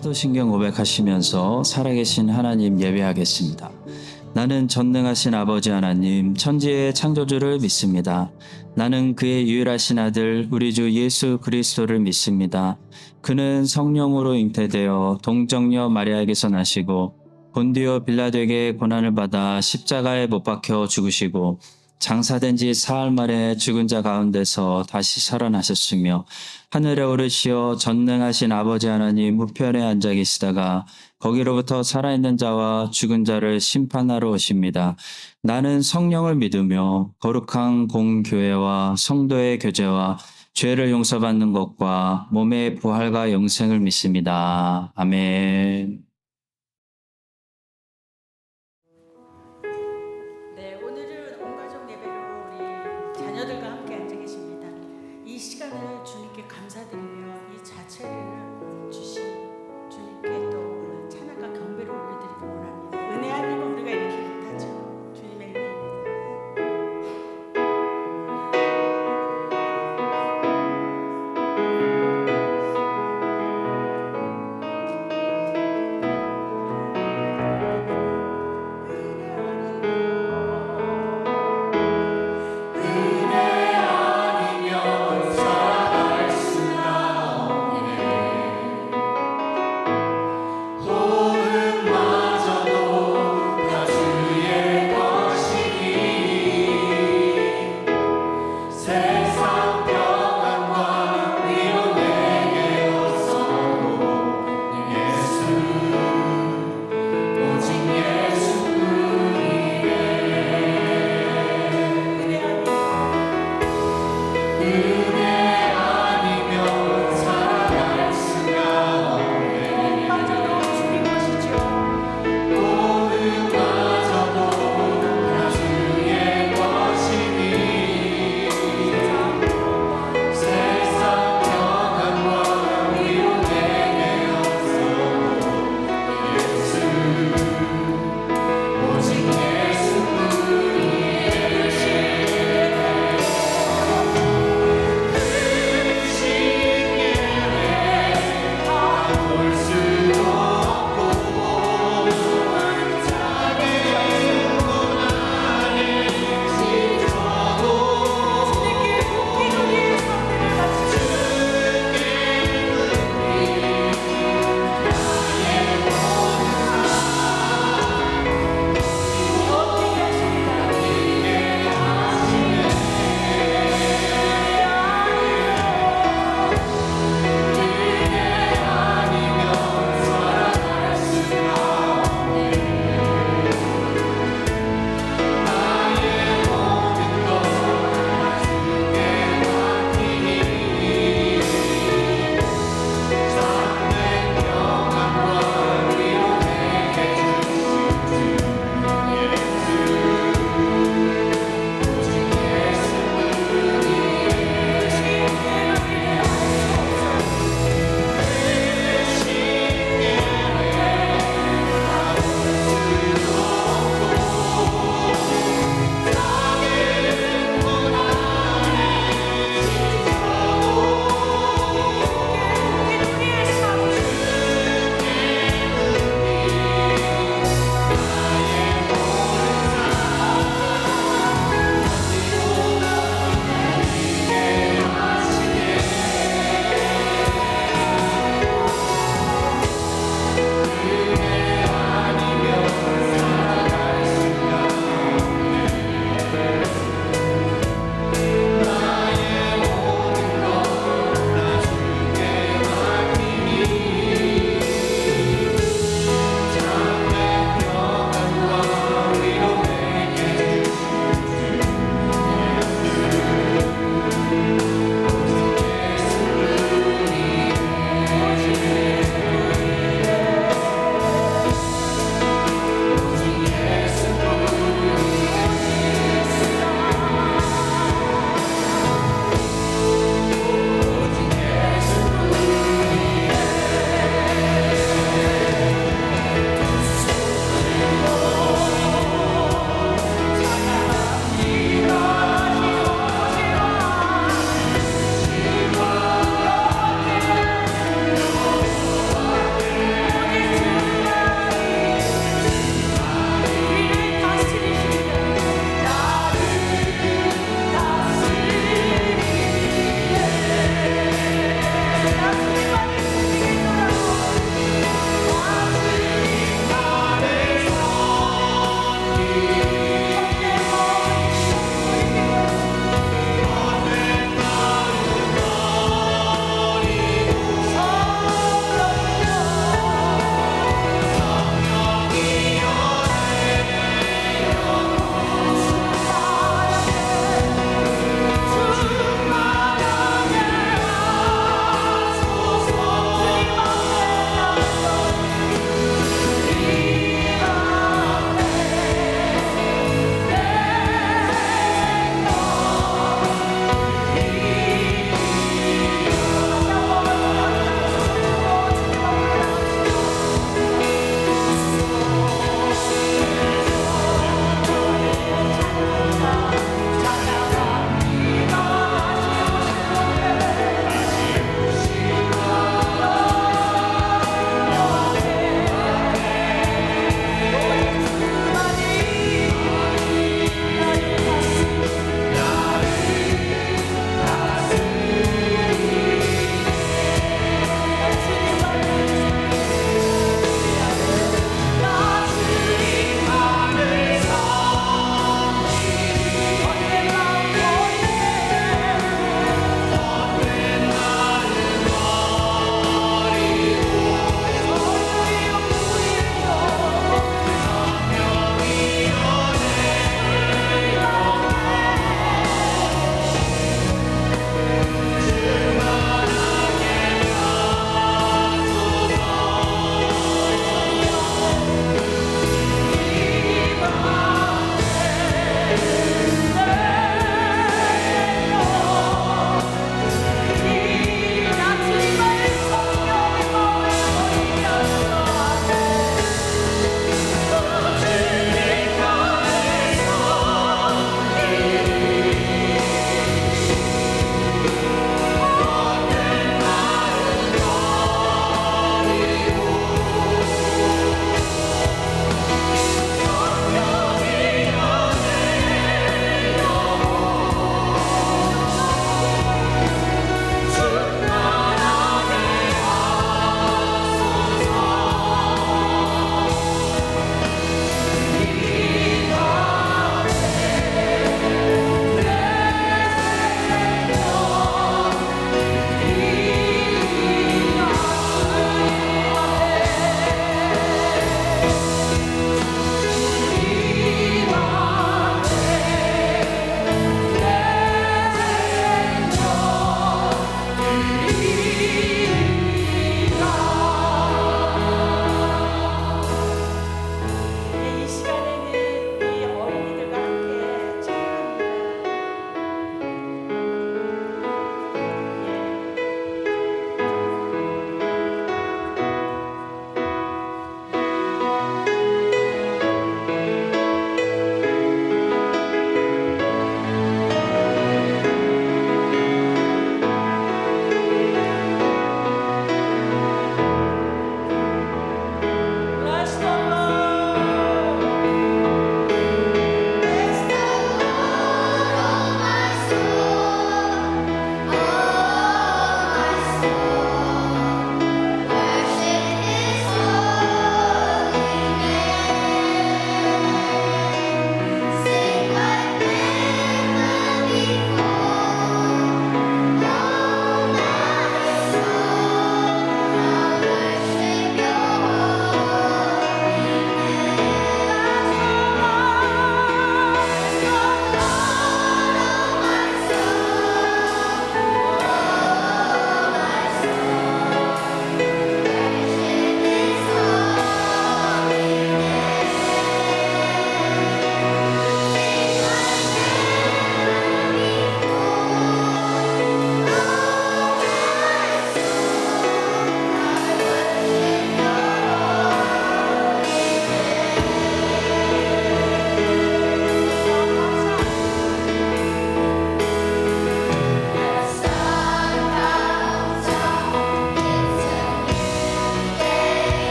사도신경 고백하시면서 살아계신 하나님 예배하겠습니다. 나는 전능하신 아버지 하나님, 천지의 창조주를 믿습니다. 나는 그의 유일하신 아들 우리 주 예수 그리스도를 믿습니다. 그는 성령으로 잉태되어 동정녀 마리아에게서 나시고 본디오 빌라도에게 고난을 받아 십자가에 못 박혀 죽으시고 장사된 지 사흘 만에 죽은 자 가운데서 다시 살아나셨으며 하늘에 오르시어 전능하신 아버지 하나님 우편에 앉아 계시다가 거기로부터 살아있는 자와 죽은 자를 심판하러 오십니다. 나는 성령을 믿으며 거룩한 공교회와 성도의 교제와 죄를 용서받는 것과 몸의 부활과 영생을 믿습니다. 아멘. 네, 오늘은 온가족 예배로 우리 자녀들과 함께 앉아 계십니다. 이 시간을 주님께 감사드리며 이 자체를 주신 주님께 또 찬양과 경배를 올려드리기 원합니다. 은혜 아니면 우리가 이렇게 못하죠. 주님의 은혜입니다. 은혜 아니면 살아갈 수가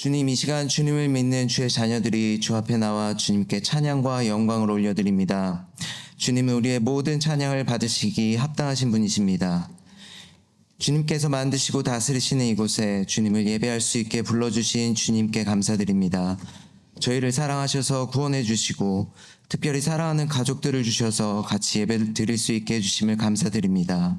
주님, 이 시간 주님을 믿는 주의 자녀들이 주 앞에 나와 주님께 찬양과 영광을 올려드립니다. 주님은 우리의 모든 찬양을 받으시기 합당하신 분이십니다. 주님께서 만드시고 다스리시는 이곳에 주님을 예배할 수 있게 불러주신 주님께 감사드립니다. 저희를 사랑하셔서 구원해 주시고 특별히 사랑하는 가족들을 주셔서 같이 예배를 드릴 수 있게 해주심을 감사드립니다.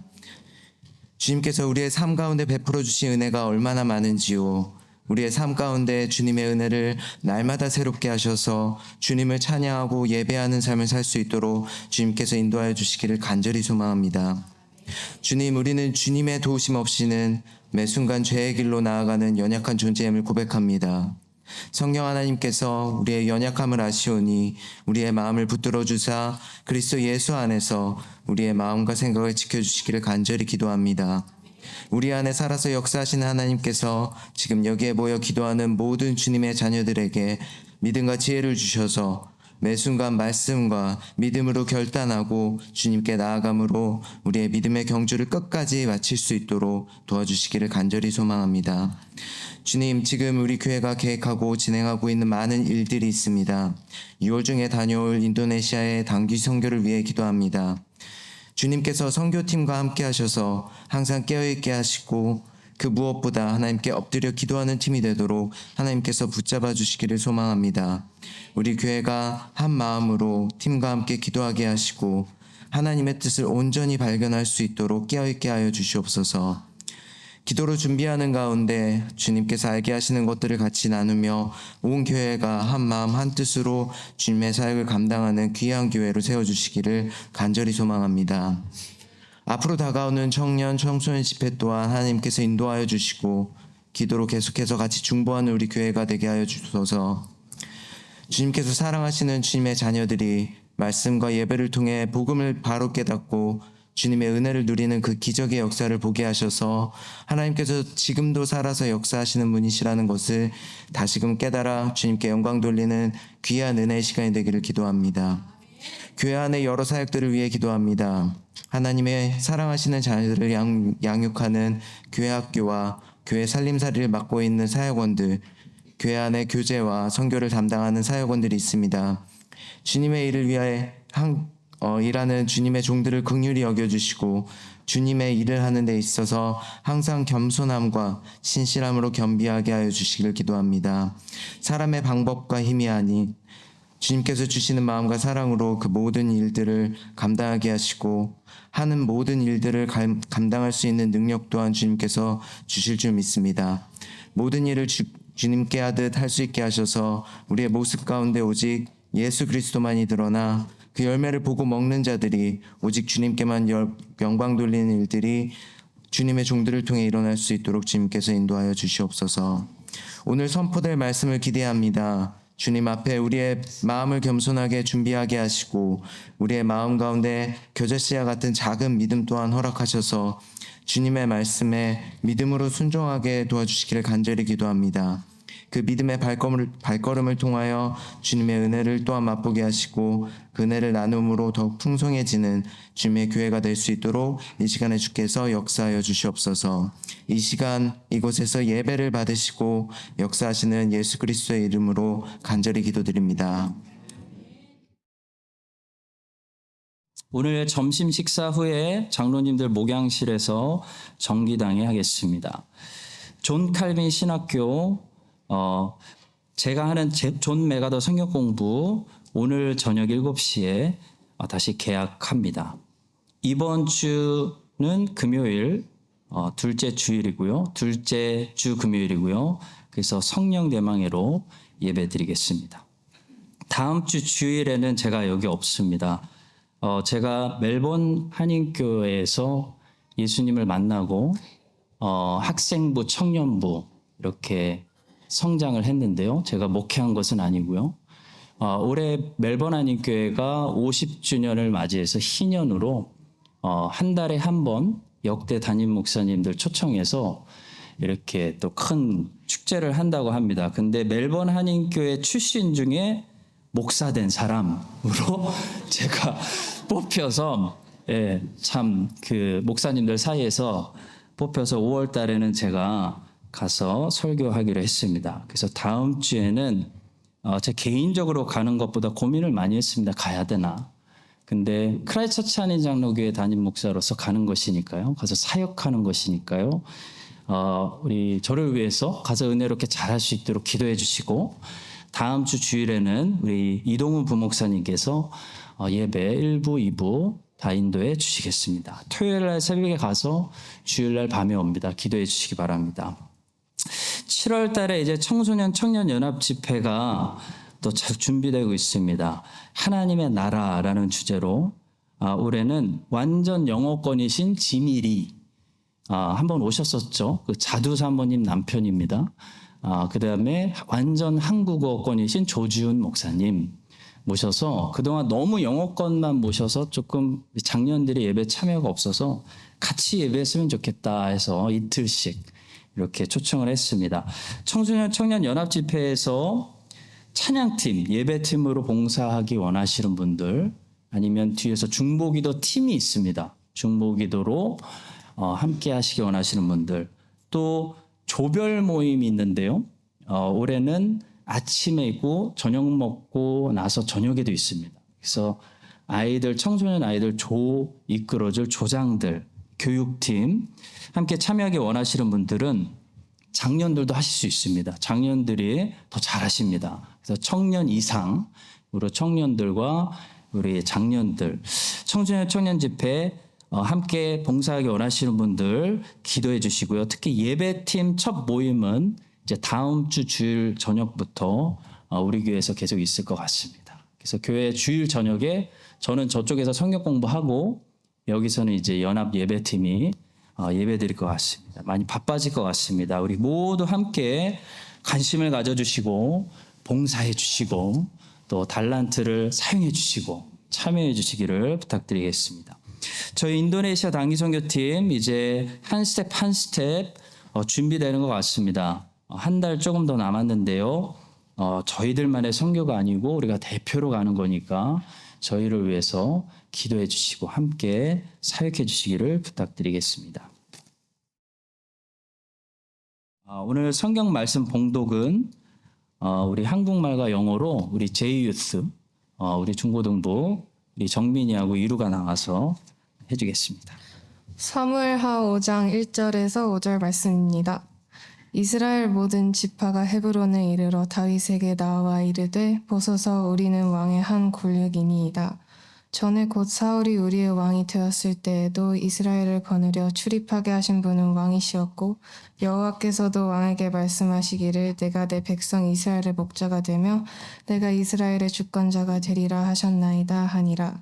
주님께서 우리의 삶 가운데 베풀어 주신 은혜가 얼마나 많은지요. 우리의 삶 가운데 주님의 은혜를 날마다 새롭게 하셔서 주님을 찬양하고 예배하는 삶을 살 수 있도록 주님께서 인도하여 주시기를 간절히 소망합니다. 주님, 우리는 주님의 도우심 없이는 매 순간 죄의 길로 나아가는 연약한 존재임을 고백합니다. 성령 하나님께서 우리의 연약함을 아시오니 우리의 마음을 붙들어 주사 그리스도 예수 안에서 우리의 마음과 생각을 지켜주시기를 간절히 기도합니다. 우리 안에 살아서 역사하시는 하나님께서 지금 여기에 모여 기도하는 모든 주님의 자녀들에게 믿음과 지혜를 주셔서 매 순간 말씀과 믿음으로 결단하고 주님께 나아감으로 우리의 믿음의 경주를 끝까지 마칠 수 있도록 도와주시기를 간절히 소망합니다. 주님, 지금 우리 교회가 계획하고 진행하고 있는 많은 일들이 있습니다. 6월 중에 다녀올 인도네시아의 단기 선교를 위해 기도합니다. 주님께서 선교팀과 함께 하셔서 항상 깨어있게 하시고 그 무엇보다 하나님께 엎드려 기도하는 팀이 되도록 하나님께서 붙잡아 주시기를 소망합니다. 우리 교회가 한 마음으로 팀과 함께 기도하게 하시고 하나님의 뜻을 온전히 발견할 수 있도록 깨어있게 하여 주시옵소서. 기도로 준비하는 가운데 주님께서 알게 하시는 것들을 같이 나누며 온 교회가 한 마음 한 뜻으로 주님의 사역을 감당하는 귀한 교회로 세워주시기를 간절히 소망합니다. 앞으로 다가오는 청년 청소년 집회 또한 하나님께서 인도하여 주시고 기도로 계속해서 같이 중보하는 우리 교회가 되게 하여 주소서. 주님께서 사랑하시는 주님의 자녀들이 말씀과 예배를 통해 복음을 바로 깨닫고 주님의 은혜를 누리는 그 기적의 역사를 보게 하셔서 하나님께서 지금도 살아서 역사하시는 분이시라는 것을 다시금 깨달아 주님께 영광 돌리는 귀한 은혜의 시간이 되기를 기도합니다. 교회 안에 여러 사역들을 위해 기도합니다. 하나님의 사랑하시는 자녀들을 양육하는 교회 학교와 교회 살림살이를 맡고 있는 사역원들, 교회 안에 교제와 선교를 담당하는 사역원들이 있습니다. 주님의 일을 위해 일하는 주님의 종들을 긍휼히 여겨주시고 주님의 일을 하는 데 있어서 항상 겸손함과 신실함으로 겸비하게 하여 주시기를 기도합니다. 사람의 방법과 힘이 아닌 주님께서 주시는 마음과 사랑으로 그 모든 일들을 감당하게 하시고 하는 모든 일들을 감당할 수 있는 능력 또한 주님께서 주실 줄 믿습니다. 모든 일을 주님께 하듯 할 수 있게 하셔서 우리의 모습 가운데 오직 예수 그리스도만이 드러나 그 열매를 보고 먹는 자들이 오직 주님께만 영광 돌리는 일들이 주님의 종들을 통해 일어날 수 있도록 주님께서 인도하여 주시옵소서. 오늘 선포될 말씀을 기대합니다. 주님 앞에 우리의 마음을 겸손하게 준비하게 하시고 우리의 마음 가운데 겨자씨와 같은 작은 믿음 또한 허락하셔서 주님의 말씀에 믿음으로 순종하게 도와주시기를 간절히 기도합니다. 그 믿음의 발걸음을 통하여 주님의 은혜를 또한 맛보게 하시고 그 은혜를 나눔으로 더욱 풍성해지는 주님의 교회가 될 수 있도록 이 시간에 주께서 역사하여 주시옵소서. 이 시간 이곳에서 예배를 받으시고 역사하시는 예수 그리스도의 이름으로 간절히 기도드립니다. 오늘 점심 식사 후에 장로님들 목양실에서 정기당회 하겠습니다. 존 칼빈 신학교 제가 하는 존 메가더 성경 공부 오늘 저녁 7시에 다시 개학합니다. 이번 주는 금요일 둘째 주일이고요. 둘째 주 금요일이고요. 그래서 성령 대망회로 예배드리겠습니다. 다음 주 주일에는 제가 여기 없습니다. 제가 멜번 한인교회에서 예수님을 만나고 학생부, 청년부 이렇게 성장을 했는데요. 제가 목회한 것은 아니고요. 올해 멜번 한인교회가 50주년을 맞이해서 희년으로 한 달에 한 번 역대 담임 목사님들 초청해서 이렇게 또 큰 축제를 한다고 합니다. 근데 멜번 한인교회 출신 중에 목사된 사람으로 제가 뽑혀서 참 그 목사님들 사이에서 뽑혀서 5월 달에는 제가 가서 설교하기로 했습니다. 그래서 다음 주에는 제 개인적으로 가는 것보다 고민을 많이 했습니다. 가야 되나? 근데 크라이처치 한인 장로교회 담임 목사로서 가는 것이니까요. 가서 사역하는 것이니까요. 우리 저를 위해서 가서 은혜롭게 잘할 수 있도록 기도해 주시고, 다음 주 주일에는 우리 이동훈 부목사님께서 예배 1부, 2부 다 인도해 주시겠습니다. 토요일 날 새벽에 가서 주일 날 밤에 옵니다. 기도해 주시기 바랍니다. 7월 달에 이제 청소년 청년 연합 집회가 또 준비되고 있습니다. 하나님의 나라라는 주제로 올해는 완전 영어권이신 지미리 한번 오셨었죠. 그 자두 사모님 남편입니다. 그 다음에 완전 한국어권이신 조지훈 목사님 모셔서 그동안 너무 영어권만 모셔서 조금 장년들이 예배 참여가 없어서 같이 예배했으면 좋겠다 해서 이틀씩 이렇게 초청을 했습니다. 청소년 청년 연합 집회에서 찬양팀, 예배팀으로 봉사하기 원하시는 분들, 아니면 뒤에서 중보기도 팀이 있습니다. 중보기도로 함께 하시기 원하시는 분들, 또 조별 모임이 있는데요. 올해는 아침에고 저녁 먹고 나서 저녁에도 있습니다. 그래서 아이들, 청소년 아이들 이끌어줄 조장들, 교육팀 함께 참여하기 원하시는 분들은 장년들도 하실 수 있습니다. 장년들이 더 잘하십니다. 그래서 청년 이상으로 청년들과 우리 장년들, 청소년 청년 집회 함께 봉사하기 원하시는 분들 기도해 주시고요. 특히 예배팀 첫 모임은 이제 다음 주 주일 저녁부터 우리 교회에서 계속 있을 것 같습니다. 그래서 교회 주일 저녁에 저는 저쪽에서 성경 공부하고 여기서는 이제 연합 예배팀이 예배 드릴 것 같습니다. 많이 바빠질 것 같습니다. 우리 모두 함께 관심을 가져주시고 봉사해 주시고 또 달란트를 사용해 주시고 참여해 주시기를 부탁드리겠습니다. 저희 인도네시아 단기선교팀 이제 한 스텝 한 스텝 준비되는 것 같습니다. 한 달 조금 더 남았는데요. 저희들만의 선교가 아니고 우리가 대표로 가는 거니까 저희를 위해서 기도해 주시고 함께 사역해 주시기를 부탁드리겠습니다. 오늘 성경 말씀 봉독은 우리 한국말과 영어로 우리 제이유스, 우리 중고등부 우리 정민이하고 이루가 나와서 해주겠습니다. 사무엘하 5장 1절에서 5절 말씀입니다. 이스라엘 모든 지파가 헤브론에 이르러 다윗에게 나와 이르되 보소서 우리는 왕의 한 권력이니이다. 전에 곧 사울이 우리의 왕이 되었을 때에도 이스라엘을 거느려 출입하게 하신 분은 왕이시었고 여호와께서도 왕에게 말씀하시기를 내가 내 백성 이스라엘의 목자가 되며 내가 이스라엘의 주권자가 되리라 하셨나이다 하니라.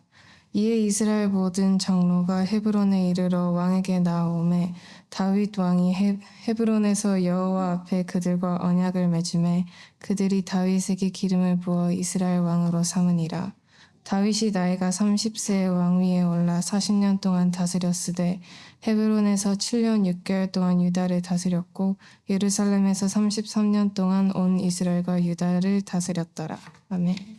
이에 이스라엘 모든 장로가 헤브론에 이르러 왕에게 나오매 다윗 왕이 헤브론에서 여호와 앞에 그들과 언약을 맺음에 그들이 다윗에게 기름을 부어 이스라엘 왕으로 삼으니라. 다윗이 나이가 30세에 왕위에 올라 40년 동안 다스렸으되 헤브론에서 7년 6개월 동안 유다를 다스렸고 예루살렘에서 33년 동안 온 이스라엘과 유다를 다스렸더라. 아멘.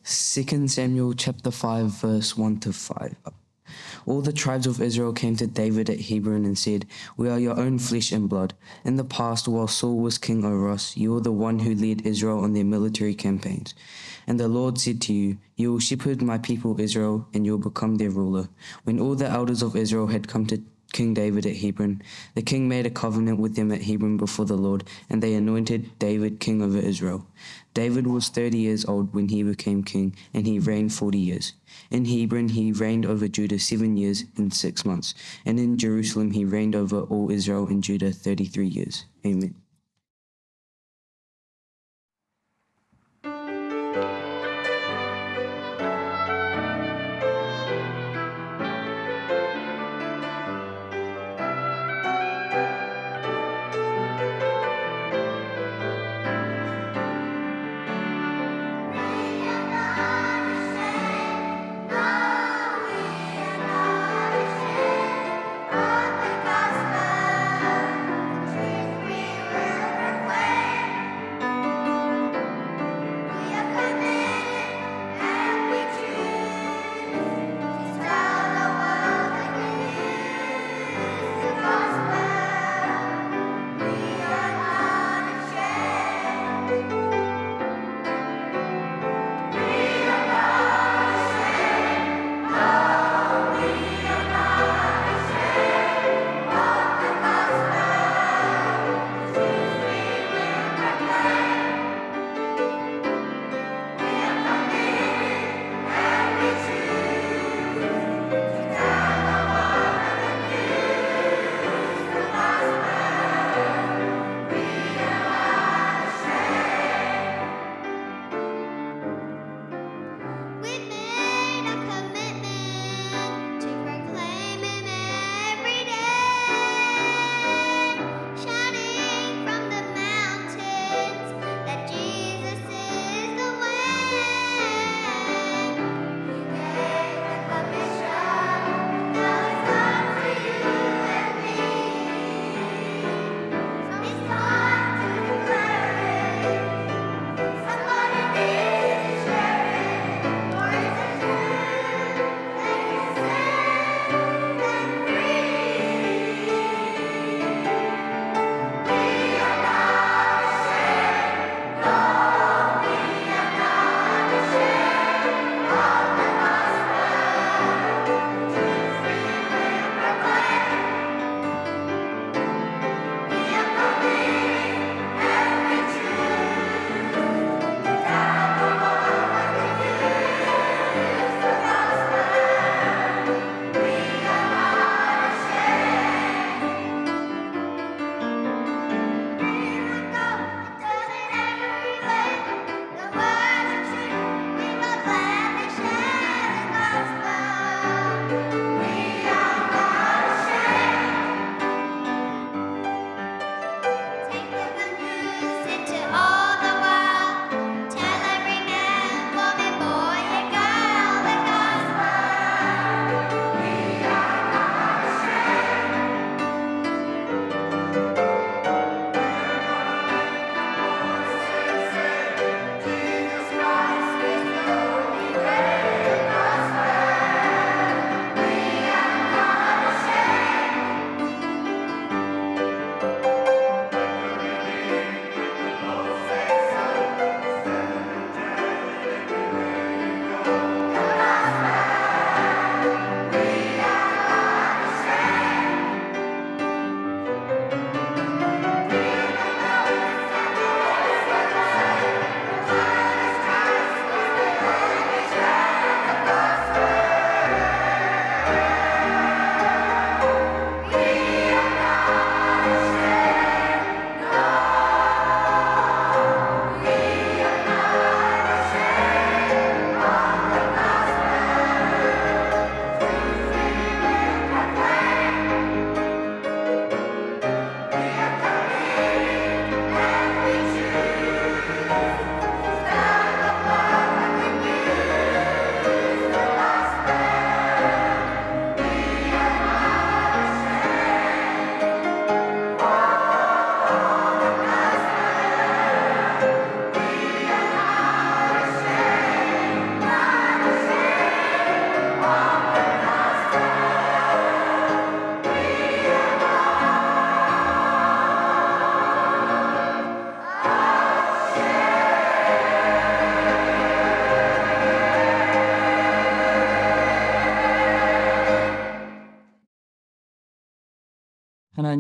2 Samuel chapter 5 verse 1 to 5. All the tribes of Israel came to David at Hebron and said, We are your own flesh and blood. In the past, while Saul was king over us, you were the one who led Israel on their military campaigns. And the Lord said to you, You will shepherd my people Israel, and you will become their ruler. When all the elders of Israel had come to King David at Hebron, the king made a covenant with them at Hebron before the Lord, and they anointed David king over Israel. David was 30 years old when he became king, and he reigned 40 years. In Hebron he reigned over Judah 7 years and 6 months, and in Jerusalem he reigned over all Israel and Judah 33 years. Amen. Gospel, Jesus we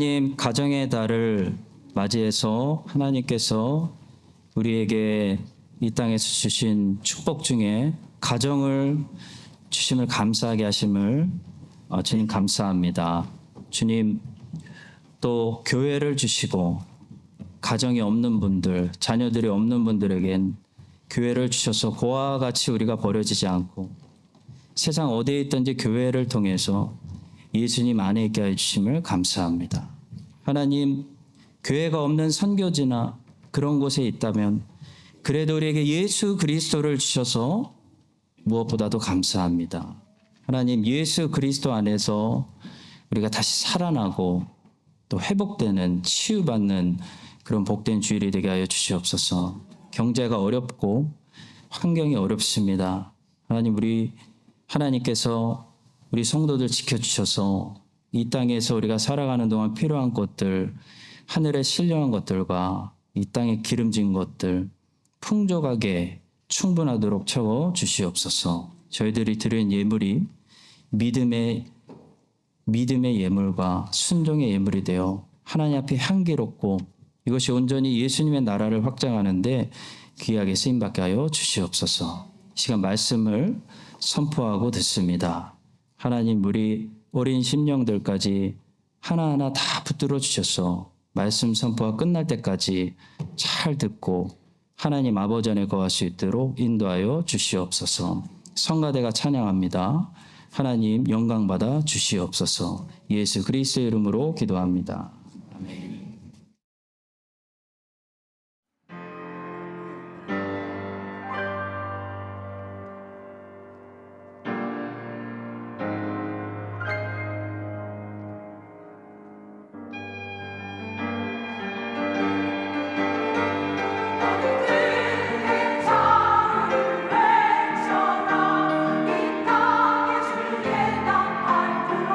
하나님 가정의 달을 맞이해서 하나님께서 우리에게 이 땅에서 주신 축복 중에 가정을 주심을 감사하게 하심을 주님 감사합니다. 주님 또 교회를 주시고 가정이 없는 분들, 자녀들이 없는 분들에겐 교회를 주셔서 그와 같이 우리가 버려지지 않고 세상 어디에 있든지 교회를 통해서 예수님 안에 있게 해주심을 감사합니다. 하나님, 교회가 없는 선교지나 그런 곳에 있다면 그래도 우리에게 예수 그리스도를 주셔서 무엇보다도 감사합니다. 하나님, 예수 그리스도 안에서 우리가 다시 살아나고 또 회복되는, 치유받는 그런 복된 주일이 되게 하여 주시옵소서. 경제가 어렵고 환경이 어렵습니다. 하나님, 하나님께서 우리 성도들 지켜주셔서 이 땅에서 우리가 살아가는 동안 필요한 것들, 하늘의 신령한 것들과 이 땅에 기름진 것들 풍족하게 충분하도록 채워 주시옵소서. 저희들이 드린 예물이 믿음의 예물과 순종의 예물이 되어 하나님 앞에 향기롭고 이것이 온전히 예수님의 나라를 확장하는데 귀하게 쓰임받게 하여 주시옵소서. 시간 말씀을 선포하고 듣습니다. 하나님, 우리 어린 심령들까지 하나하나 다 붙들어 주셔서 말씀 선포가 끝날 때까지 잘 듣고 하나님 아버지 안에 거할 수 있도록 인도하여 주시옵소서. 성가대가 찬양합니다. 하나님 영광 받아 주시옵소서. 예수 그리스도의 이름으로 기도합니다. 아멘. 이 땅에 주의 땅 밟으러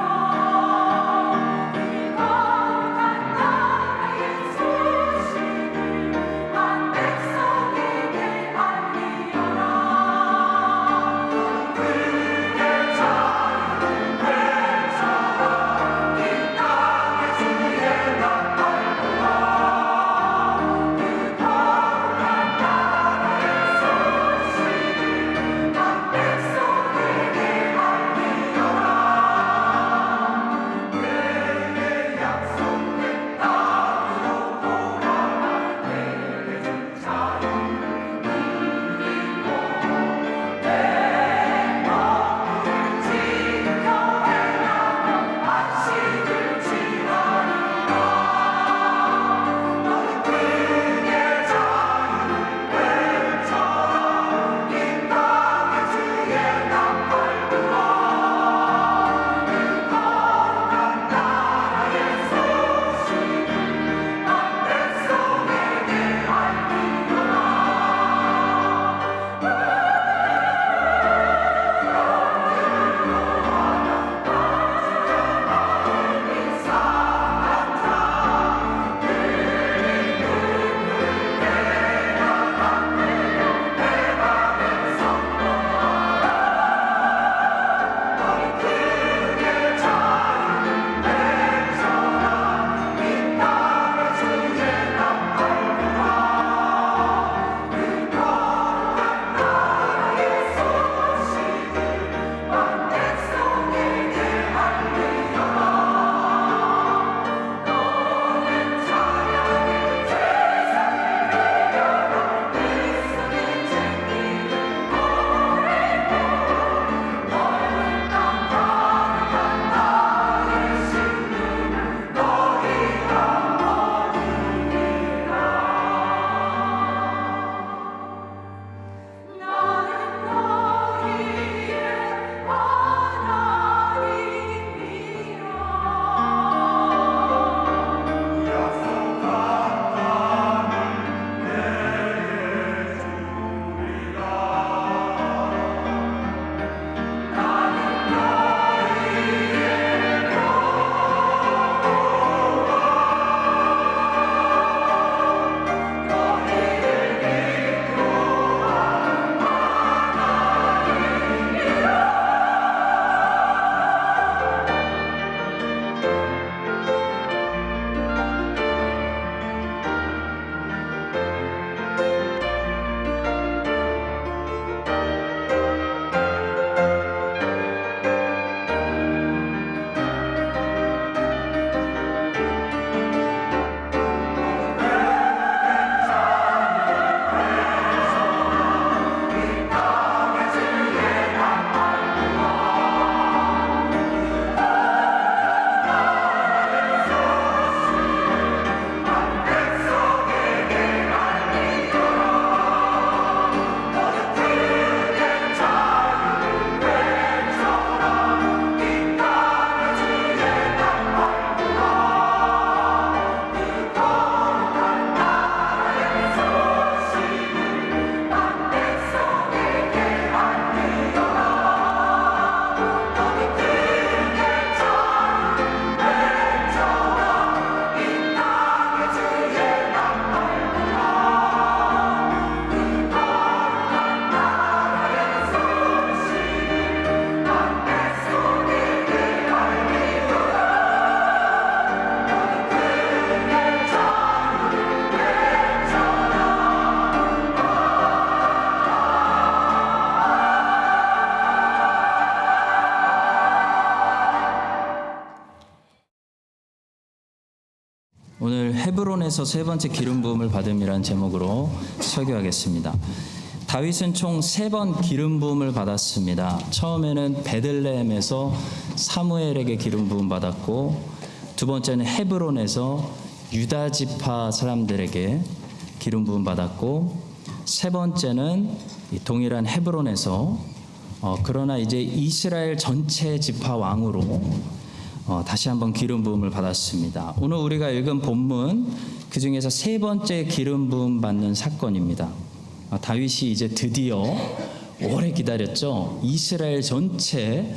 헤브론에서 세 번째 기름 부음을 받음이라는 제목으로 설교하겠습니다. 다윗은 총 3번 기름 부음을 받았습니다. 처음에는 베들레헴에서 사무엘에게 기름 부음 받았고, 두 번째는 헤브론에서 유다 지파 사람들에게 기름 부음 받았고, 세 번째는 이 동일한 헤브론에서 그러나 이제 이스라엘 전체 지파 왕으로 다시 한번 기름 부음을 받았습니다. 오늘 우리가 읽은 본문 그 중에서 세 번째 기름 부음 받는 사건입니다. 다윗이 이제 드디어 오래 기다렸죠. 이스라엘 전체의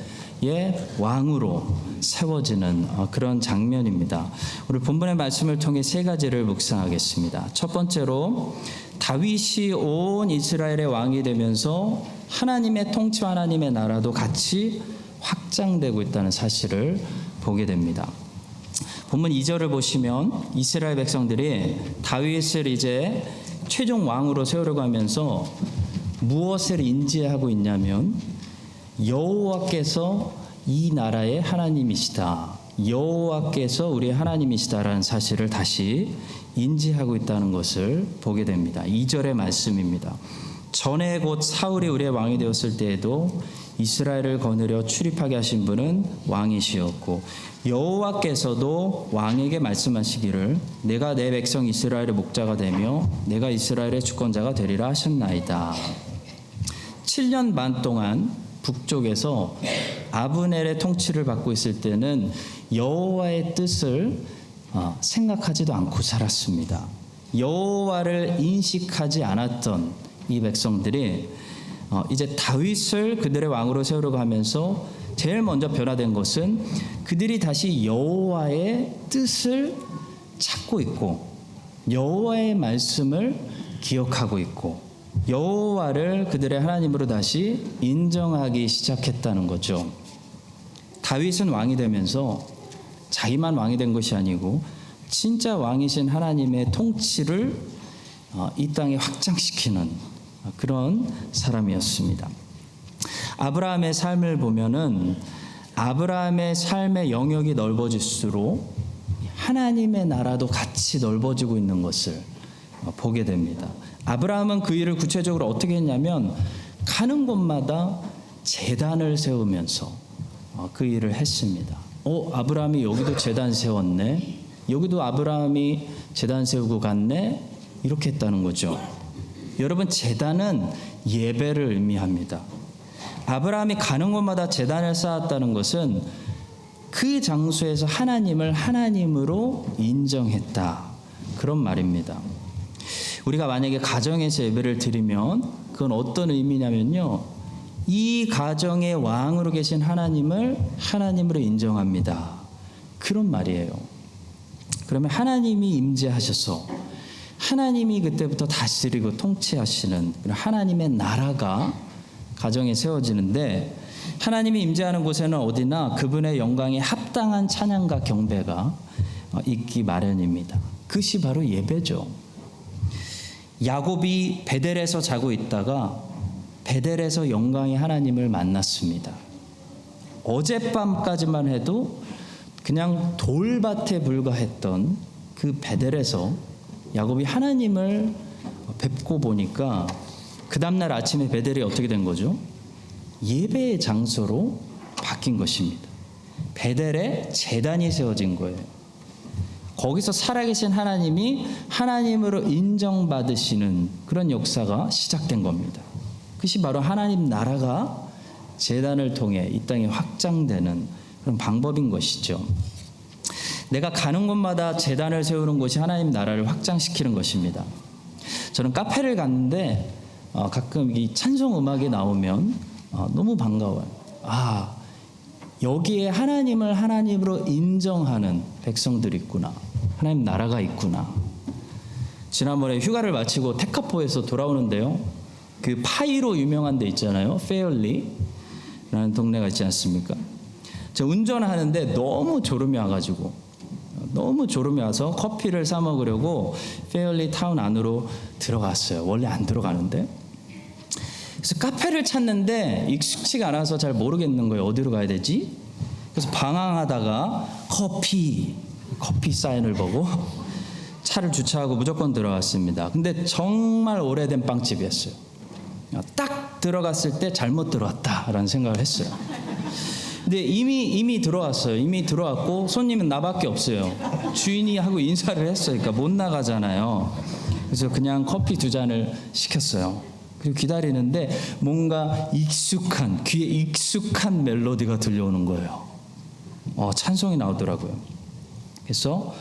왕으로 세워지는 그런 장면입니다. 오늘 본문의 말씀을 통해 3가지를 묵상하겠습니다. 첫 번째로 다윗이 온 이스라엘의 왕이 되면서 하나님의 통치와 하나님의 나라도 같이 확장되고 있다는 사실을 보게 됩니다. 본문 2절을 보시면 이스라엘 백성들이 다윗을 이제 최종 왕으로 세우려고 하면서 무엇을 인지하고 있냐면 여호와께서 이 나라의 하나님이시다. 여호와께서 우리의 하나님이시다라는 사실을 다시 인지하고 있다는 것을 보게 됩니다. 2절의 말씀입니다. 전에 곧 사울이 우리의 왕이 되었을 때에도 이스라엘을 거느려 출입하게 하신 분은 왕이시었고 여호와께서도 왕에게 말씀하시기를 내가 내 백성 이스라엘의 목자가 되며 내가 이스라엘의 주권자가 되리라 하셨나이다. 7년 반 동안 북쪽에서 아브넬의 통치를 받고 있을 때는 여호와의 뜻을 생각하지도 않고 살았습니다. 여호와를 인식하지 않았던 이 백성들이 이제 다윗을 그들의 왕으로 세우려고 하면서 제일 먼저 변화된 것은 그들이 다시 여호와의 뜻을 찾고 있고 여호와의 말씀을 기억하고 있고 여호와를 그들의 하나님으로 다시 인정하기 시작했다는 거죠. 다윗은 왕이 되면서 자기만 왕이 된 것이 아니고 진짜 왕이신 하나님의 통치를 이 땅에 확장시키는 그런 사람이었습니다. 아브라함의 삶을 보면은 아브라함의 삶의 영역이 넓어질수록 하나님의 나라도 같이 넓어지고 있는 것을 보게 됩니다. 아브라함은 그 일을 구체적으로 어떻게 했냐면 가는 곳마다 제단을 세우면서 그 일을 했습니다. 아브라함이 여기도 제단 세웠네. 여기도 아브라함이 제단 세우고 갔네. 이렇게 했다는 거죠. 여러분, 제단은 예배를 의미합니다. 아브라함이 가는 곳마다 제단을 쌓았다는 것은 그 장소에서 하나님을 하나님으로 인정했다. 그런 말입니다. 우리가 만약에 가정에서 예배를 드리면 그건 어떤 의미냐면요. 이 가정의 왕으로 계신 하나님을 하나님으로 인정합니다. 그런 말이에요. 그러면 하나님이 임재하셔서 하나님이 그때부터 다스리고 통치하시는 하나님의 나라가 가정에 세워지는데 하나님이 임재하는 곳에는 어디나 그분의 영광에 합당한 찬양과 경배가 있기 마련입니다. 그것이 바로 예배죠. 야곱이 베델에서 자고 있다가 베델에서 영광의 하나님을 만났습니다. 어젯밤까지만 해도 그냥 돌밭에 불과했던 그 베델에서 야곱이 하나님을 뵙고 보니까 그 다음날 아침에 베델이 어떻게 된 거죠? 예배의 장소로 바뀐 것입니다. 베델에 제단이 세워진 거예요. 거기서 살아계신 하나님이 하나님으로 인정받으시는 그런 역사가 시작된 겁니다. 그것이 바로 하나님 나라가 제단을 통해 이 땅에 확장되는 그런 방법인 것이죠. 내가 가는 곳마다 제단을 세우는 것이 하나님 나라를 확장시키는 것입니다. 저는 카페를 갔는데 가끔 이 찬송 음악이 나오면 너무 반가워요. 여기에 하나님을 하나님으로 인정하는 백성들이 있구나. 하나님 나라가 있구나. 지난번에 휴가를 마치고 테카포에서 돌아오는데요. 그 파이로 유명한 데 있잖아요. 페어리라는 동네가 있지 않습니까? 저 운전하는데 너무 졸음이 와서 커피를 사 먹으려고 페어리 타운 안으로 들어갔어요. 원래 안 들어가는데. 그래서 카페를 찾는데 익숙치가 않아서 잘 모르겠는 거예요. 어디로 가야 되지? 그래서 방황하다가 커피 사인을 보고 차를 주차하고 무조건 들어갔습니다. 근데 정말 오래된 빵집이었어요. 딱 들어갔을 때 잘못 들어왔다라는 생각을 했어요. 근데 이미 들어왔어요. 이미 들어왔고 손님은 나밖에 없어요. 주인이 하고 인사를 했어요. 그러니까 못 나가잖아요. 그래서 그냥 커피 2잔을 시켰어요. 그리고 기다리는데 뭔가 귀에 익숙한 멜로디가 들려오는 거예요. 찬송이 나오더라고요. 그래서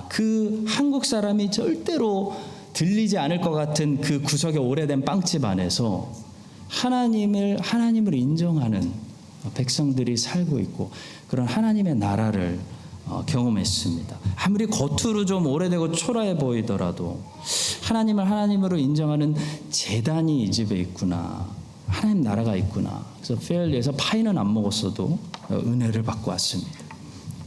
그 한국 사람이 절대로 들리지 않을 것 같은 그 구석의 오래된 빵집 안에서 하나님을 인정하는 백성들이 살고 있고 그런 하나님의 나라를 경험했습니다. 아무리 겉으로 좀 오래되고 초라해 보이더라도 하나님으로 인정하는 제단이 이 집에 있구나. 하나님 나라가 있구나. 그래서 페일리에서 파이는 안 먹었어도 은혜를 받고 왔습니다.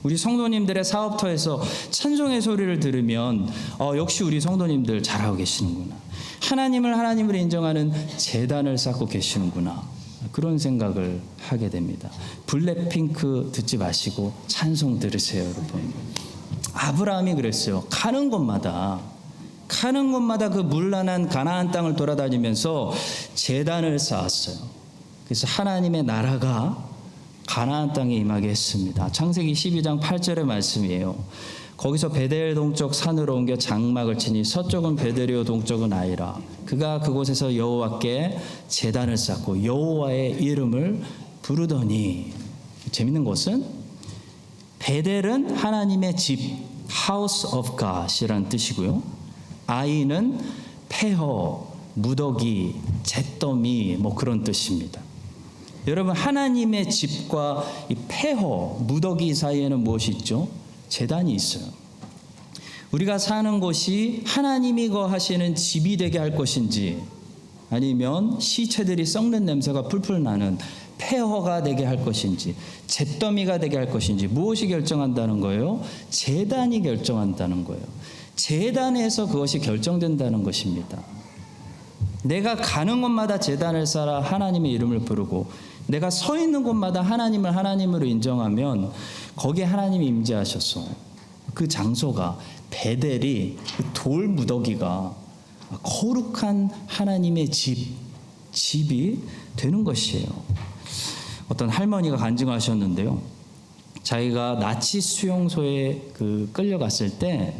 우리 성도님들의 사업터에서 찬송의 소리를 들으면 역시 우리 성도님들 잘하고 계시는구나. 하나님으로 인정하는 제단을 쌓고 계시는구나. 그런 생각을 하게 됩니다. 블랙핑크 듣지 마시고 찬송 들으세요, 여러분. 아브라함이 그랬어요. 가는 곳마다 그 물란한 가나안 땅을 돌아다니면서 제단을 쌓았어요. 그래서 하나님의 나라가 가나안 땅에 임하게 했습니다. 창세기 12장 8절의 말씀이에요. 거기서 베델 동쪽 산으로 옮겨 장막을 치니 서쪽은 베델이요 동쪽은 아이라. 그가 그곳에서 여호와께 제단을 쌓고 여호와의 이름을 부르더니. 재밌는 것은 베델은 하나님의 집, House of God이라는 뜻이고요. 아이는 폐허, 무더기, 잿더미 그런 뜻입니다. 여러분, 하나님의 집과 이 폐허, 무더기 사이에는 무엇이 있죠? 제단이 있어요. 우리가 사는 곳이 하나님이 거하시는 집이 되게 할 것인지 아니면 시체들이 썩는 냄새가 풀풀 나는 폐허가 되게 할 것인지 잿더미가 되게 할 것인지 무엇이 결정한다는 거예요? 제단이 결정한다는 거예요. 제단에서 그것이 결정된다는 것입니다. 내가 가는 곳마다 제단을 쌓아 하나님의 이름을 부르고 내가 서 있는 곳마다 하나님을 하나님으로 인정하면 거기에 하나님이 임재하셔서 그 장소가 베델이 그 돌 무더기가 거룩한 하나님의 집이 되는 것이에요. 어떤 할머니가 간증하셨는데요. 자기가 나치 수용소에 끌려갔을 때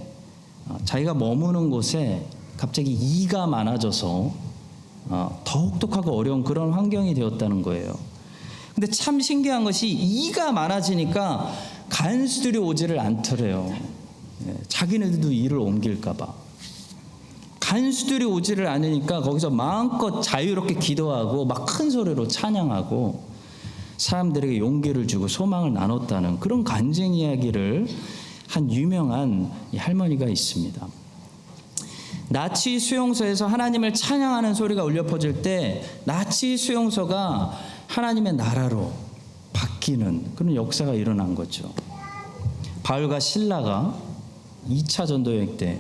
자기가 머무는 곳에 갑자기 이가 많아져서 더 혹독하고 어려운 그런 환경이 되었다는 거예요. 근데 참 신기한 것이 이가 많아지니까 간수들이 오지를 않더래요. 자기네들도 이를 옮길까 봐. 간수들이 오지를 않으니까 거기서 마음껏 자유롭게 기도하고 막 큰 소리로 찬양하고 사람들에게 용기를 주고 소망을 나눴다는 그런 간증 이야기를 한 유명한 할머니가 있습니다. 나치 수용소에서 하나님을 찬양하는 소리가 울려 퍼질 때 나치 수용소가 하나님의 나라로 바뀌는 그런 역사가 일어난 거죠. 바울과 실라가 2차 전도여행 때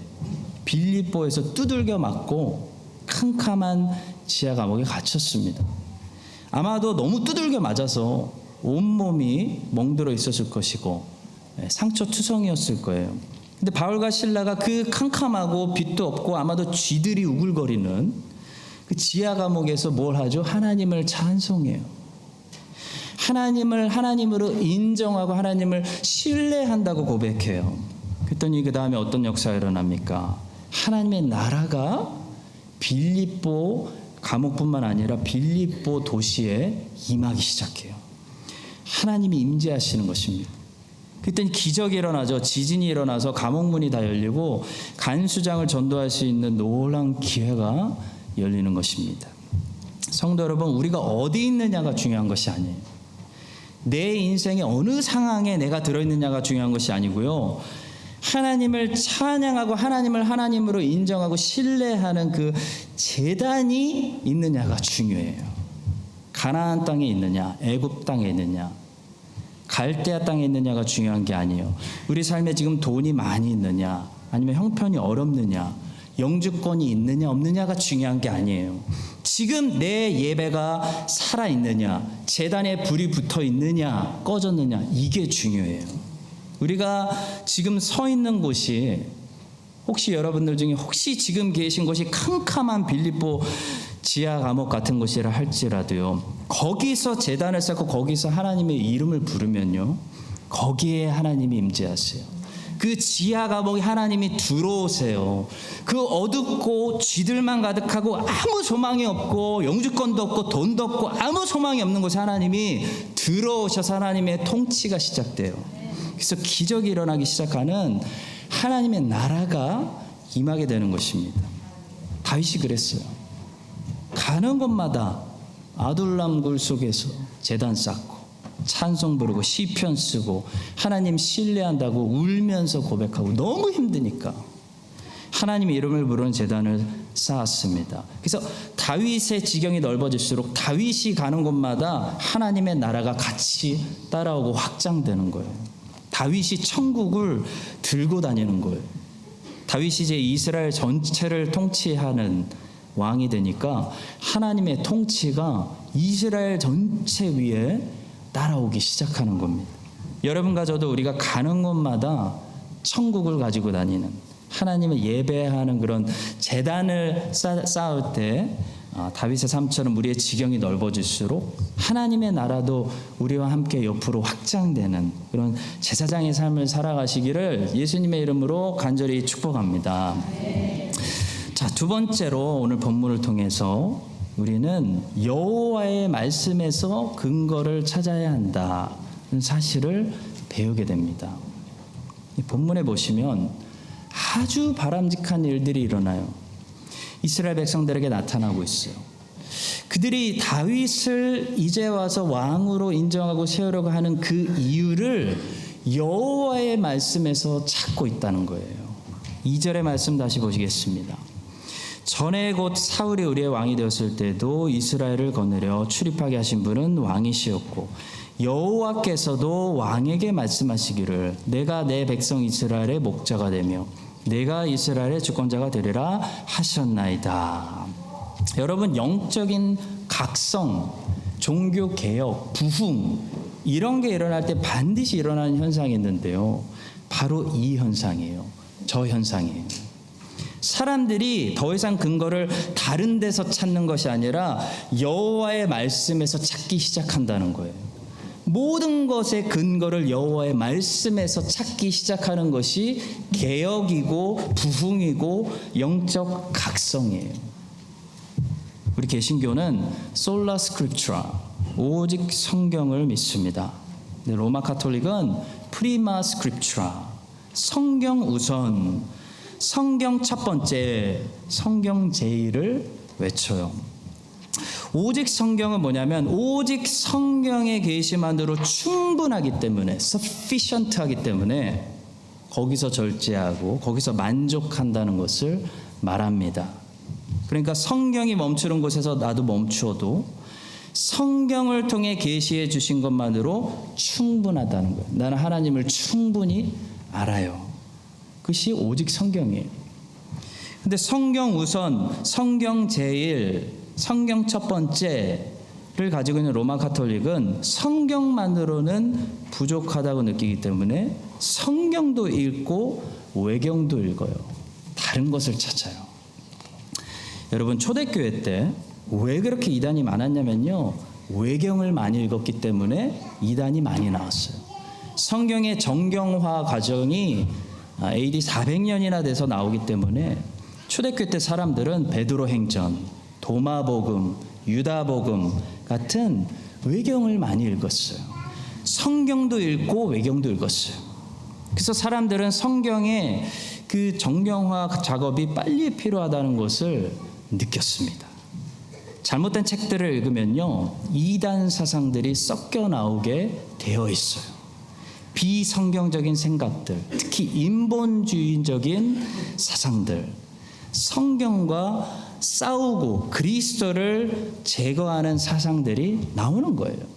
빌립보에서 두들겨 맞고 캄캄한 지하 감옥에 갇혔습니다. 아마도 너무 두들겨 맞아서 온몸이 멍들어 있었을 것이고 상처투성이었을 거예요. 근데 바울과 실라가 그 캄캄하고 빛도 없고 아마도 쥐들이 우글거리는 그 지하 감옥에서 뭘 하죠? 하나님을 찬송해요. 하나님을 하나님으로 인정하고 하나님을 신뢰한다고 고백해요. 그랬더니 그 다음에 어떤 역사가 일어납니까? 하나님의 나라가 빌립보 감옥뿐만 아니라 빌립보 도시에 임하기 시작해요. 하나님이 임재하시는 것입니다. 그랬더니 기적이 일어나죠. 지진이 일어나서 감옥문이 다 열리고 간수장을 전도할 수 있는 놀라운 기회가 열리는 것입니다. 성도 여러분, 우리가 어디 있느냐가 중요한 것이 아니에요. 내 인생의 어느 상황에 내가 들어있느냐가 중요한 것이 아니고요. 하나님을 찬양하고 하나님을 하나님으로 인정하고 신뢰하는 그 제단이 있느냐가 중요해요. 가나안 땅에 있느냐, 애굽 땅에 있느냐, 갈대아 땅에 있느냐가 중요한 게 아니에요. 우리 삶에 지금 돈이 많이 있느냐, 아니면 형편이 어렵느냐, 영주권이 있느냐 없느냐가 중요한 게 아니에요. 지금 내 예배가 살아있느냐, 제단에 불이 붙어 있느냐, 꺼졌느냐, 이게 중요해요. 우리가 지금 서 있는 곳이 혹시 여러분들 중에 혹시 지금 계신 곳이 캄캄한 빌립보 지하 감옥 같은 곳이라 할지라도요, 거기서 제단을 쌓고 거기서 하나님의 이름을 부르면요, 거기에 하나님이 임재하세요. 그 지하 감옥에 하나님이 들어오세요. 그 어둡고 쥐들만 가득하고 아무 소망이 없고 영주권도 없고 돈도 없고 아무 소망이 없는 곳에 하나님이 들어오셔서 하나님의 통치가 시작돼요. 그래서 기적이 일어나기 시작하는 하나님의 나라가 임하게 되는 것입니다. 다윗이 그랬어요. 가는 곳마다 아둘람 굴 속에서 제단 쌓고 찬송 부르고 시편 쓰고 하나님 신뢰한다고 울면서 고백하고 너무 힘드니까 하나님의 이름을 부르는 제단을 쌓았습니다. 그래서 다윗의 지경이 넓어질수록 다윗이 가는 곳마다 하나님의 나라가 같이 따라오고 확장되는 거예요. 다윗이 천국을 들고 다니는 거예요. 다윗이 이제 이스라엘 전체를 통치하는 왕이 되니까 하나님의 통치가 이스라엘 전체 위에 따라오기 시작하는 겁니다. 여러분과 저도 우리가 가는 곳마다 천국을 가지고 다니는, 하나님을 예배하는 그런 제단을 쌓을 때 다윗의 삶처럼 우리의 지경이 넓어질수록 하나님의 나라도 우리와 함께 옆으로 확장되는 그런 제사장의 삶을 살아가시기를 예수님의 이름으로 간절히 축복합니다. 자, 두 번째로 오늘 본문을 통해서 우리는 여호와의 말씀에서 근거를 찾아야 한다는 사실을 배우게 됩니다. 이 본문에 보시면 아주 바람직한 일들이 일어나요. 이스라엘 백성들에게 나타나고 있어요. 그들이 다윗을 이제 와서 왕으로 인정하고 세우려고 하는 그 이유를 여호와의 말씀에서 찾고 있다는 거예요. 2절의 말씀 다시 보시겠습니다. 전에 곧 사울이 우리의 왕이 되었을 때도 이스라엘을 거느려 출입하게 하신 분은 왕이시었고 여호와께서도 왕에게 말씀하시기를 내가 내 백성 이스라엘의 목자가 되며 내가 이스라엘의 주권자가 되리라 하셨나이다. 여러분, 영적인 각성, 종교개혁, 부흥 이런 게 일어날 때 반드시 일어나는 현상이 있는데요, 바로 이 현상이에요. 저 현상이에요. 사람들이 더 이상 근거를 다른 데서 찾는 것이 아니라 여호와의 말씀에서 찾기 시작한다는 거예요. 모든 것의 근거를 여호와의 말씀에서 찾기 시작하는 것이 개혁이고 부흥이고 영적 각성이에요. 우리 개신교는 솔라 스크립트라, 오직 성경을 믿습니다. 로마 카톨릭은 프리마 스크립트라, 성경 우선, 성경 첫 번째, 성경 제일을 외쳐요. 오직 성경은 뭐냐면 오직 성경의 계시만으로 충분하기 때문에, sufficient하기 때문에 거기서 절제하고 거기서 만족한다는 것을 말합니다. 그러니까 성경이 멈추는 곳에서 나도 멈추어도 성경을 통해 계시해 주신 것만으로 충분하다는 거예요. 나는 하나님을 충분히 알아요. 그것이 오직 성경이에요. 근데 성경 우선, 성경 제일, 성경 첫 번째를 가지고 있는 로마 카톨릭은 성경만으로는 부족하다고 느끼기 때문에 성경도 읽고 외경도 읽어요. 다른 것을 찾아요. 여러분, 초대교회 때 왜 그렇게 이단이 많았냐면요, 외경을 많이 읽었기 때문에 이단이 많이 나왔어요. 성경의 정경화 과정이 AD 400년이나 돼서 나오기 때문에 초대교회 때 사람들은 베드로 행전, 도마복음, 유다복음 같은 외경을 많이 읽었어요. 성경도 읽고 외경도 읽었어요. 그래서 사람들은 성경의 그 정경화 작업이 빨리 필요하다는 것을 느꼈습니다. 잘못된 책들을 읽으면요, 이단 사상들이 섞여 나오게 되어 있어요. 비성경적인 생각들, 특히 인본주의적인 사상들, 성경과 싸우고 그리스도를 제거하는 사상들이 나오는 거예요.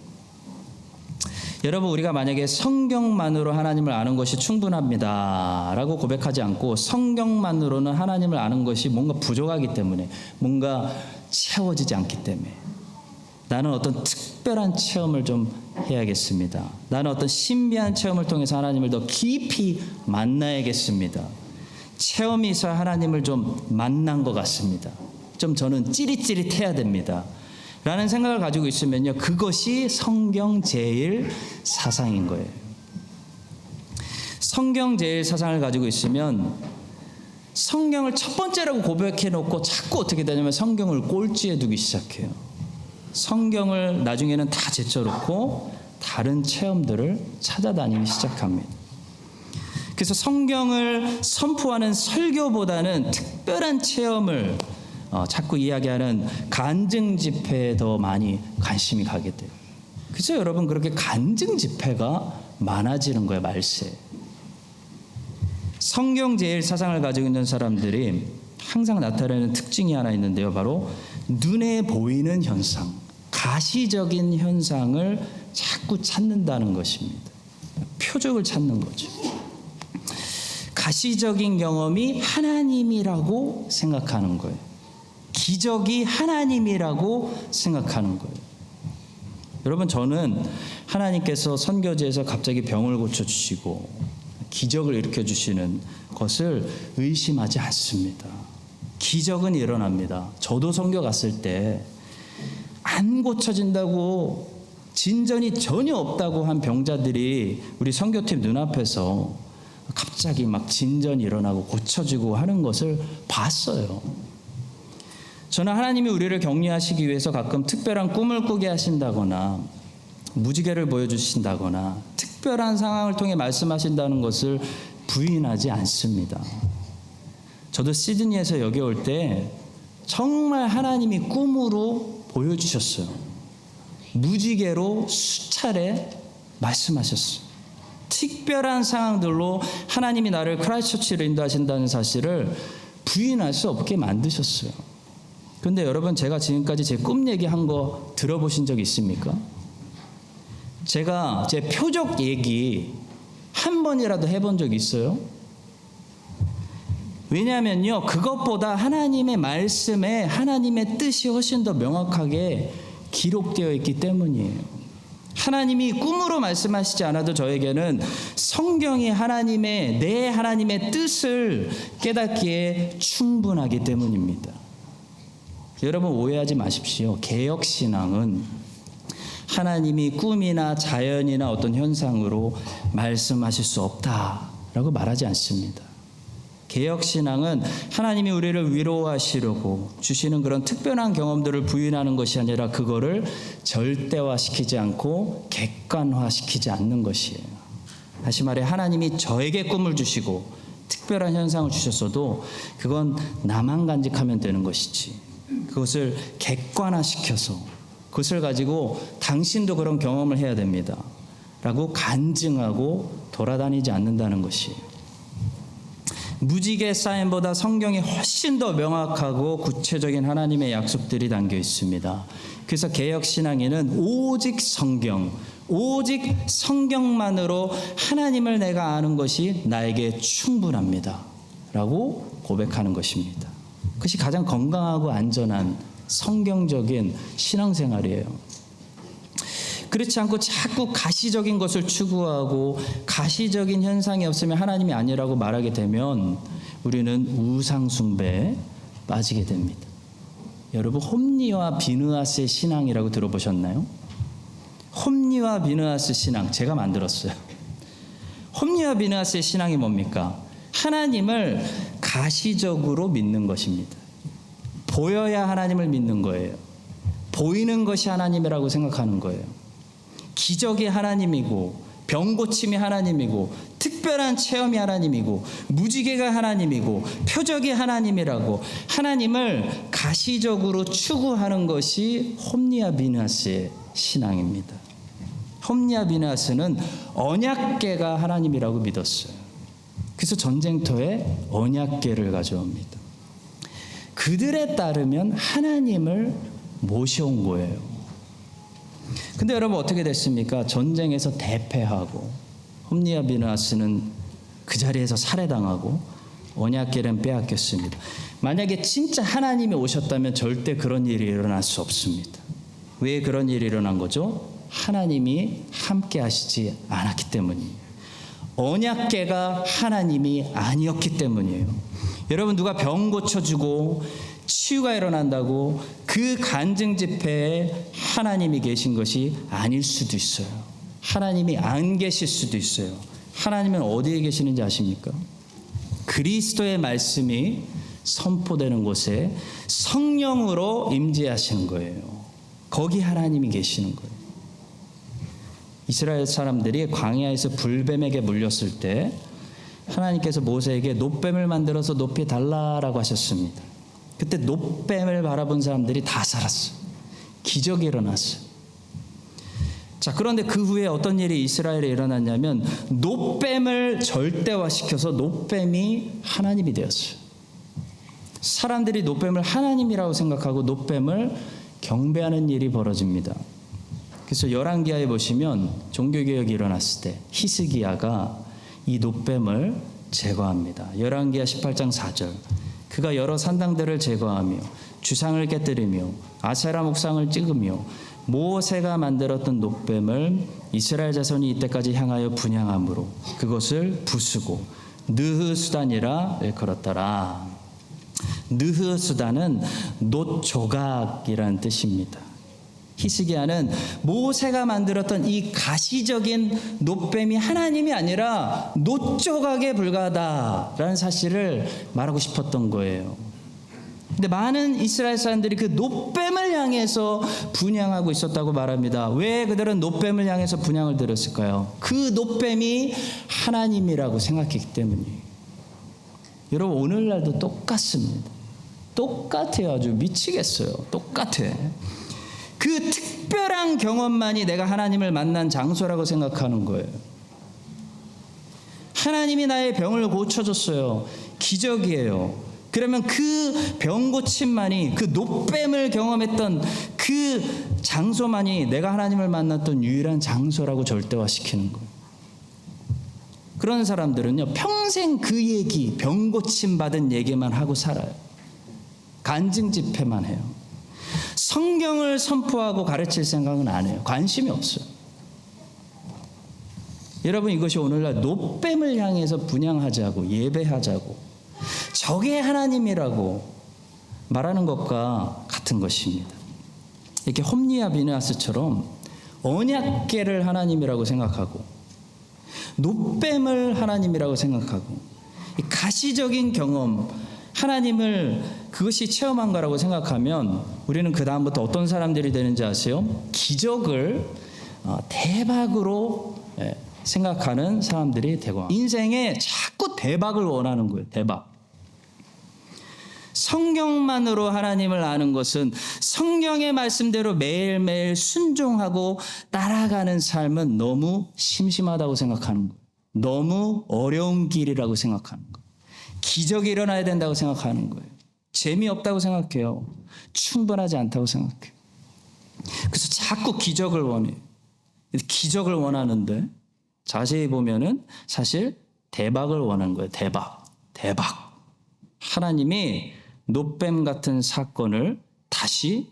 여러분, 우리가 만약에 성경만으로 하나님을 아는 것이 충분합니다 라고 고백하지 않고 성경만으로는 하나님을 아는 것이 뭔가 부족하기 때문에, 뭔가 채워지지 않기 때문에 나는 어떤 특별한 체험을 좀 해야겠습니다. 나는 어떤 신비한 체험을 통해서 하나님을 더 깊이 만나야겠습니다. 체험이 있어야 하나님을 좀 만난 것 같습니다. 좀 저는 찌릿찌릿해야 됩니다. 라는 생각을 가지고 있으면요, 그것이 성경 제일 사상인 거예요. 성경 제일 사상을 가지고 있으면 성경을 첫 번째라고 고백해 놓고 자꾸 어떻게 되냐면 성경을 꼴찌에 두기 시작해요. 성경을 나중에는 다 제쳐놓고 다른 체험들을 찾아다니기 시작합니다. 그래서 성경을 선포하는 설교보다는 특별한 체험을 자꾸 이야기하는 간증 집회에 더 많이 관심이 가게 돼요. 그래서 여러분 그렇게 간증 집회가 많아지는 거예요. 말세. 성경 제일 사상을 가지고 있는 사람들이 항상 나타내는 특징이 하나 있는데요. 바로 눈에 보이는 현상, 가시적인 현상을 자꾸 찾는다는 것입니다. 표적을 찾는 거죠. 가시적인 경험이 하나님이라고 생각하는 거예요. 기적이 하나님이라고 생각하는 거예요. 여러분, 저는 하나님께서 선교지에서 갑자기 병을 고쳐주시고 기적을 일으켜주시는 것을 의심하지 않습니다. 기적은 일어납니다. 저도 선교 갔을 때 안 고쳐진다고, 진전이 전혀 없다고 한 병자들이 우리 선교팀 눈앞에서 갑자기 막 진전이 일어나고 고쳐지고 하는 것을 봤어요. 저는 하나님이 우리를 격려하시기 위해서 가끔 특별한 꿈을 꾸게 하신다거나 무지개를 보여주신다거나 특별한 상황을 통해 말씀하신다는 것을 부인하지 않습니다. 저도 시드니에서 여기 올 때 정말 하나님이 꿈으로 보여주셨어요. 무지개로 수차례 말씀하셨어요. 특별한 상황들로 하나님이 나를 크라이스트처치로 인도하신다는 사실을 부인할 수 없게 만드셨어요. 그런데 여러분, 제가 지금까지 제 꿈 얘기한 거 들어보신 적 있습니까? 제가 제 표적 얘기 한 번이라도 해본 적 있어요? 왜냐하면요, 그것보다 하나님의 말씀에 하나님의 뜻이 훨씬 더 명확하게 기록되어 있기 때문이에요. 하나님이 꿈으로 말씀하시지 않아도 저에게는 성경이 내 하나님의 뜻을 깨닫기에 충분하기 때문입니다. 여러분, 오해하지 마십시오. 개혁신앙은 하나님이 꿈이나 자연이나 어떤 현상으로 말씀하실 수 없다라고 말하지 않습니다. 개혁신앙은 하나님이 우리를 위로하시려고 주시는 그런 특별한 경험들을 부인하는 것이 아니라 그거를 절대화시키지 않고 객관화시키지 않는 것이에요. 다시 말해, 하나님이 저에게 꿈을 주시고 특별한 현상을 주셨어도 그건 나만 간직하면 되는 것이지, 그것을 객관화시켜서 그것을 가지고 당신도 그런 경험을 해야 됩니다 라고 간증하고 돌아다니지 않는다는 것이에요. 무지개 사인보다 성경이 훨씬 더 명확하고 구체적인 하나님의 약속들이 담겨 있습니다. 그래서 개혁신앙인은 오직 성경만으로 하나님을 내가 아는 것이 나에게 충분합니다 라고 고백하는 것입니다. 그것이 가장 건강하고 안전한 성경적인 신앙생활이에요. 그렇지 않고 자꾸 가시적인 것을 추구하고 가시적인 현상이 없으면 하나님이 아니라고 말하게 되면 우리는 우상숭배에 빠지게 됩니다. 여러분, 홈리와 비느하스의 신앙이라고 들어보셨나요? 홈리와 비느하스 신앙 제가 만들었어요. 홈리와 비느하스의 신앙이 뭡니까? 하나님을 가시적으로 믿는 것입니다. 보여야 하나님을 믿는 거예요. 보이는 것이 하나님이라고 생각하는 거예요. 기적이 하나님이고 병고침이 하나님이고 특별한 체험이 하나님이고 무지개가 하나님이고 표적이 하나님이라고 하나님을 가시적으로 추구하는 것이 홈리와 비느하스의 신앙입니다. 홈리와 비느하스는 언약궤가 하나님이라고 믿었어요. 그래서 전쟁터에 언약궤를 가져옵니다. 그들에 따르면 하나님을 모셔온 거예요. 근데 여러분, 어떻게 됐습니까? 전쟁에서 대패하고 홈리와 비느하스는 그 자리에서 살해당하고 언약궤는 빼앗겼습니다. 만약에 진짜 하나님이 오셨다면 절대 그런 일이 일어날 수 없습니다. 왜 그런 일이 일어난 거죠? 하나님이 함께 하시지 않았기 때문이에요. 언약궤가 하나님이 아니었기 때문이에요. 여러분, 누가 병 고쳐주고 치유가 일어난다고 그 간증 집회에 하나님이 계신 것이 아닐 수도 있어요. 하나님이 안 계실 수도 있어요. 하나님은 어디에 계시는지 아십니까? 그리스도의 말씀이 선포되는 곳에 성령으로 임재하시는 거예요. 거기 하나님이 계시는 거예요. 이스라엘 사람들이 광야에서 불뱀에게 물렸을 때 하나님께서 모세에게 놋뱀을 만들어서 높이 달라라고 하셨습니다. 그때 놋뱀을 바라본 사람들이 다 살았어요. 기적이 일어났어요. 자, 그런데 그 후에 어떤 일이 이스라엘에 일어났냐면 놋뱀을 절대화시켜서 놋뱀이 하나님이 되었어요. 사람들이 놋뱀을 하나님이라고 생각하고 놋뱀을 경배하는 일이 벌어집니다. 그래서 열왕기하에 보시면 종교개혁이 일어났을 때 히스기야가 이 놋뱀을 제거합니다. 열왕기하 18장 4절. 그가 여러 산당들을 제거하며 주상을 깨뜨리며 아세라 목상을 찍으며 모세가 만들었던 놋뱀을 이스라엘 자손이 이때까지 향하여 분향함으로 그것을 부수고 느흐수단이라 일컬었더라. 느흐수단은 놋조각이라는 뜻입니다. 히스기야는 모세가 만들었던 이 가시적인 놋뱀이 하나님이 아니라 놋조각에 불과하다라는 사실을 말하고 싶었던 거예요. 근데 많은 이스라엘 사람들이 그 놋뱀을 향해서 분향하고 있었다고 말합니다. 왜 그들은 놋뱀을 향해서 분향을 들었을까요? 그 놋뱀이 하나님이라고 생각했기 때문이에요. 여러분, 오늘날도 똑같습니다. 똑같아요. 아주 미치겠어요. 똑같아. 그 특별한 경험만이 내가 하나님을 만난 장소라고 생각하는 거예요. 하나님이 나의 병을 고쳐줬어요. 기적이에요. 그러면 그 병 고침만이, 그 놋뱀을 경험했던 그 장소만이 내가 하나님을 만났던 유일한 장소라고 절대화시키는 거예요. 그런 사람들은요, 평생 그 얘기, 병 고침 받은 얘기만 하고 살아요. 간증 집회만 해요. 성경을 선포하고 가르칠 생각은 안 해요. 관심이 없어요. 여러분, 이것이 오늘날 놋뱀을 향해서 분향하자고 예배하자고 저게 하나님이라고 말하는 것과 같은 것입니다. 이렇게 홈리와 비느하스처럼 언약궤를 하나님이라고 생각하고 놋뱀을 하나님이라고 생각하고 이 가시적인 경험, 하나님을 그것이 체험한 거라고 생각하면 우리는 그 다음부터 어떤 사람들이 되는지 아세요? 기적을 대박으로 생각하는 사람들이 되고, 인생에 자꾸 대박을 원하는 거예요. 대박. 성경만으로 하나님을 아는 것은 성경의 말씀대로 매일매일 순종하고 따라가는 삶은 너무 심심하다고 생각하는 거예요. 너무 어려운 길이라고 생각하는 거예요. 기적이 일어나야 된다고 생각하는 거예요. 재미없다고 생각해요. 충분하지 않다고 생각해요. 그래서 자꾸 기적을 원해요. 기적을 원하는데 자세히 보면은 사실 대박을 원하는 거예요. 대박. 하나님이 놋뱀 같은 사건을 다시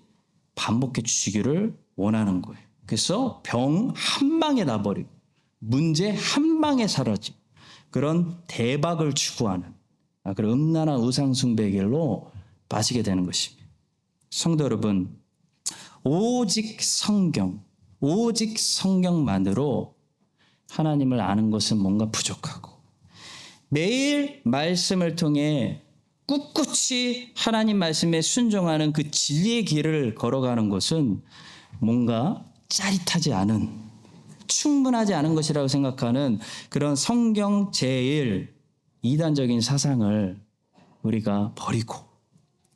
반복해 주시기를 원하는 거예요. 그래서 병 한 방에 나버리고 문제 한 방에 사라지고 그런 대박을 추구하는 그런 음란한 우상숭배의 길로 빠지게 되는 것입니다. 성도 여러분, 오직 성경만으로 하나님을 아는 것은 뭔가 부족하고 매일 말씀을 통해 꿋꿋이 하나님 말씀에 순종하는 그 진리의 길을 걸어가는 것은 뭔가 짜릿하지 않은, 충분하지 않은 것이라고 생각하는 그런 성경 제일 이단적인 사상을 우리가 버리고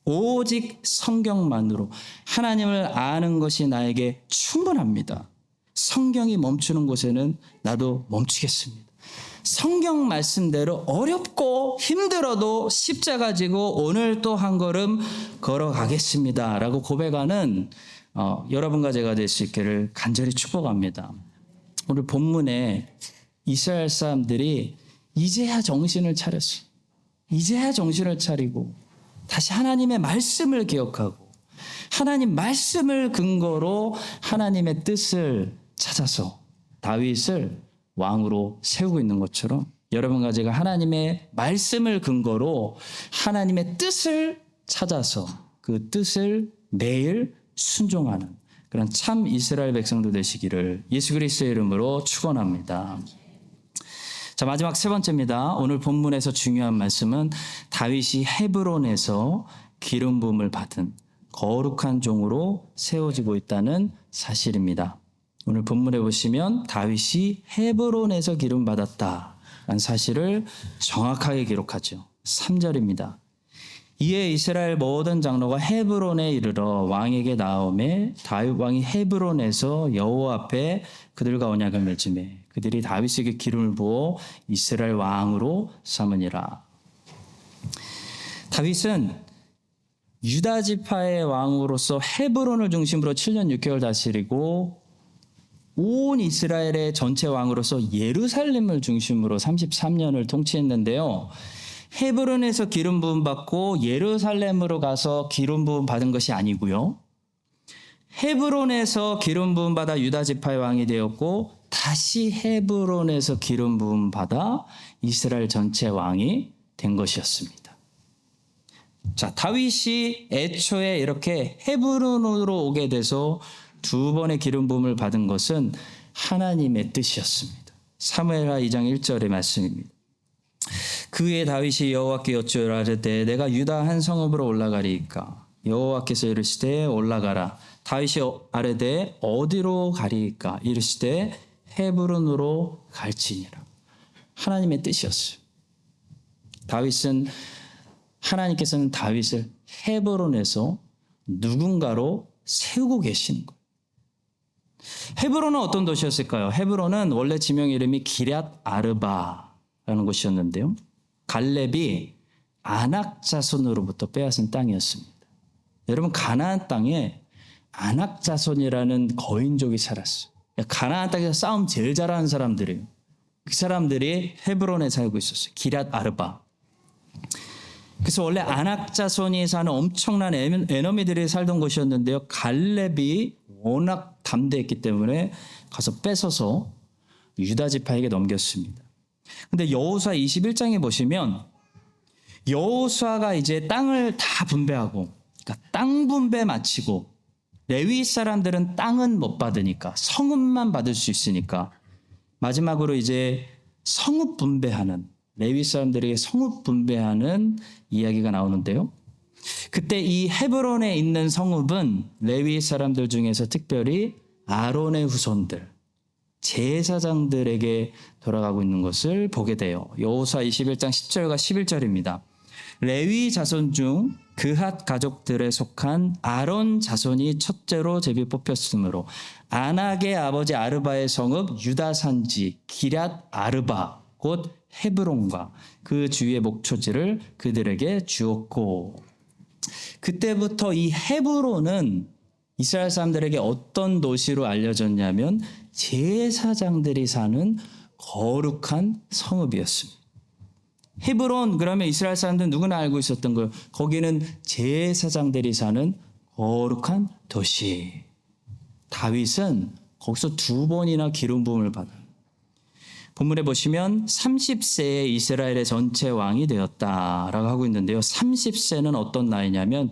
오직 성경만으로 하나님을 아는 것이 나에게 충분합니다. 성경이 멈추는 곳에는 나도 멈추겠습니다. 성경 말씀대로 어렵고 힘들어도 십자가 지고 오늘 또 한 걸음 걸어가겠습니다 라고 고백하는 여러분과 제가 될 수 있기를 간절히 축복합니다. 오늘 본문에 이스라엘 사람들이 이제야 정신을 차렸어요. 이제야 정신을 차리고 다시 하나님의 말씀을 기억하고 하나님 말씀을 근거로 하나님의 뜻을 찾아서 다윗을 왕으로 세우고 있는 것처럼 여러분과 제가 하나님의 말씀을 근거로 하나님의 뜻을 찾아서 그 뜻을 매일 순종하는 그런 참 이스라엘 백성도 되시기를 예수 그리스도의 이름으로 축원합니다. 자, 마지막 세 번째입니다. 오늘 본문에서 중요한 말씀은 다윗이 헤브론에서 기름 부음을 받은 거룩한 종으로 세워지고 있다는 사실입니다. 오늘 본문에 보시면 다윗이 헤브론에서 기름 받았다라는 사실을 정확하게 기록하죠. 3절입니다. 이에 이스라엘 모든 장로가 헤브론에 이르러 왕에게 나오매 다윗 왕이 헤브론에서 여호와 앞에 그들과 언약을 맺으매 그들이 다윗에게 기름을 부어 이스라엘 왕으로 삼으니라. 다윗은 유다 지파의 왕으로서 헤브론을 중심으로 7년 6개월 다스리고 온 이스라엘의 전체 왕으로서 예루살렘을 중심으로 33년을 통치했는데요. 헤브론에서 기름 부음 받고 예루살렘으로 가서 기름 부음 받은 것이 아니고요. 헤브론에서 기름 부음 받아 유다 지파의 왕이 되었고 다시 헤브론에서 기름 부음 받아 이스라엘 전체 왕이 된 것이었습니다. 자, 다윗이 애초에 이렇게 헤브론으로 오게 돼서 두 번의 기름 부음을 받은 것은 하나님의 뜻이었습니다. 사무엘하 2장 1절의 말씀입니다. 그의 다윗이 여호와께 여쭈어라르되 내가 유다 한 성읍으로 올라가리이까 여호와께서 이르시되 올라가라. 다윗이 아뢰되 어디로 가리이까 이르시되 헤브론으로 갈지니라. 하나님의 뜻이었어요. 하나님께서는 다윗을 헤브론에서 누군가로 세우고 계시는 거예요. 헤브론은 어떤 도시였을까요? 헤브론은 원래 지명 이름이 기럇 아르바라는 곳이었는데요. 갈렙이 아낙 자손으로부터 빼앗은 땅이었습니다. 여러분, 가나안 땅에 아낙 자손이라는 거인족이 살았어요. 가나안 땅에서 싸움 제일 잘하는 사람들이에요. 그 사람들이 헤브론에 살고 있었어요. 기럇 아르바. 그래서 원래 아낙 자손이 사는 엄청난 에너미들이 살던 곳이었는데요. 갈렙이 워낙 담대했기 때문에 가서 뺏어서 유다 지파에게 넘겼습니다. 근데 여호수아 21장에 보시면 여호수아가 이제 땅을 다 분배하고, 그러니까 땅 분배 마치고 레위 사람들은 땅은 못 받으니까 성읍만 받을 수 있으니까 마지막으로 이제 성읍 분배하는, 레위 사람들에게 성읍 분배하는 이야기가 나오는데요. 그때 이 헤브론에 있는 성읍은 레위 사람들 중에서 특별히 아론의 후손들, 제사장들에게 돌아가고 있는 것을 보게 돼요. 여호수아 21장 10절과 11절입니다. 레위 자손 중 그핫 가족들에 속한 아론 자손이 첫째로 제비 뽑혔으므로 아낙의 아버지 아르바의 성읍 유다 산지 기럇 아르바 곧 헤브론과 그 주위의 목초지를 그들에게 주었고, 그때부터 이 헤브론은 이스라엘 사람들에게 어떤 도시로 알려졌냐면 제사장들이 사는 거룩한 성읍이었습니다. 헤브론 그러면 이스라엘 사람들은 누구나 알고 있었던 거예요. 거기는 제사장들이 사는 거룩한 도시. 다윗은 거기서 두 번이나 기름 부음을 받아요. 본문에 보시면 30세에 이스라엘의 전체 왕이 되었다라고 하고 있는데요. 30세는 어떤 나이냐면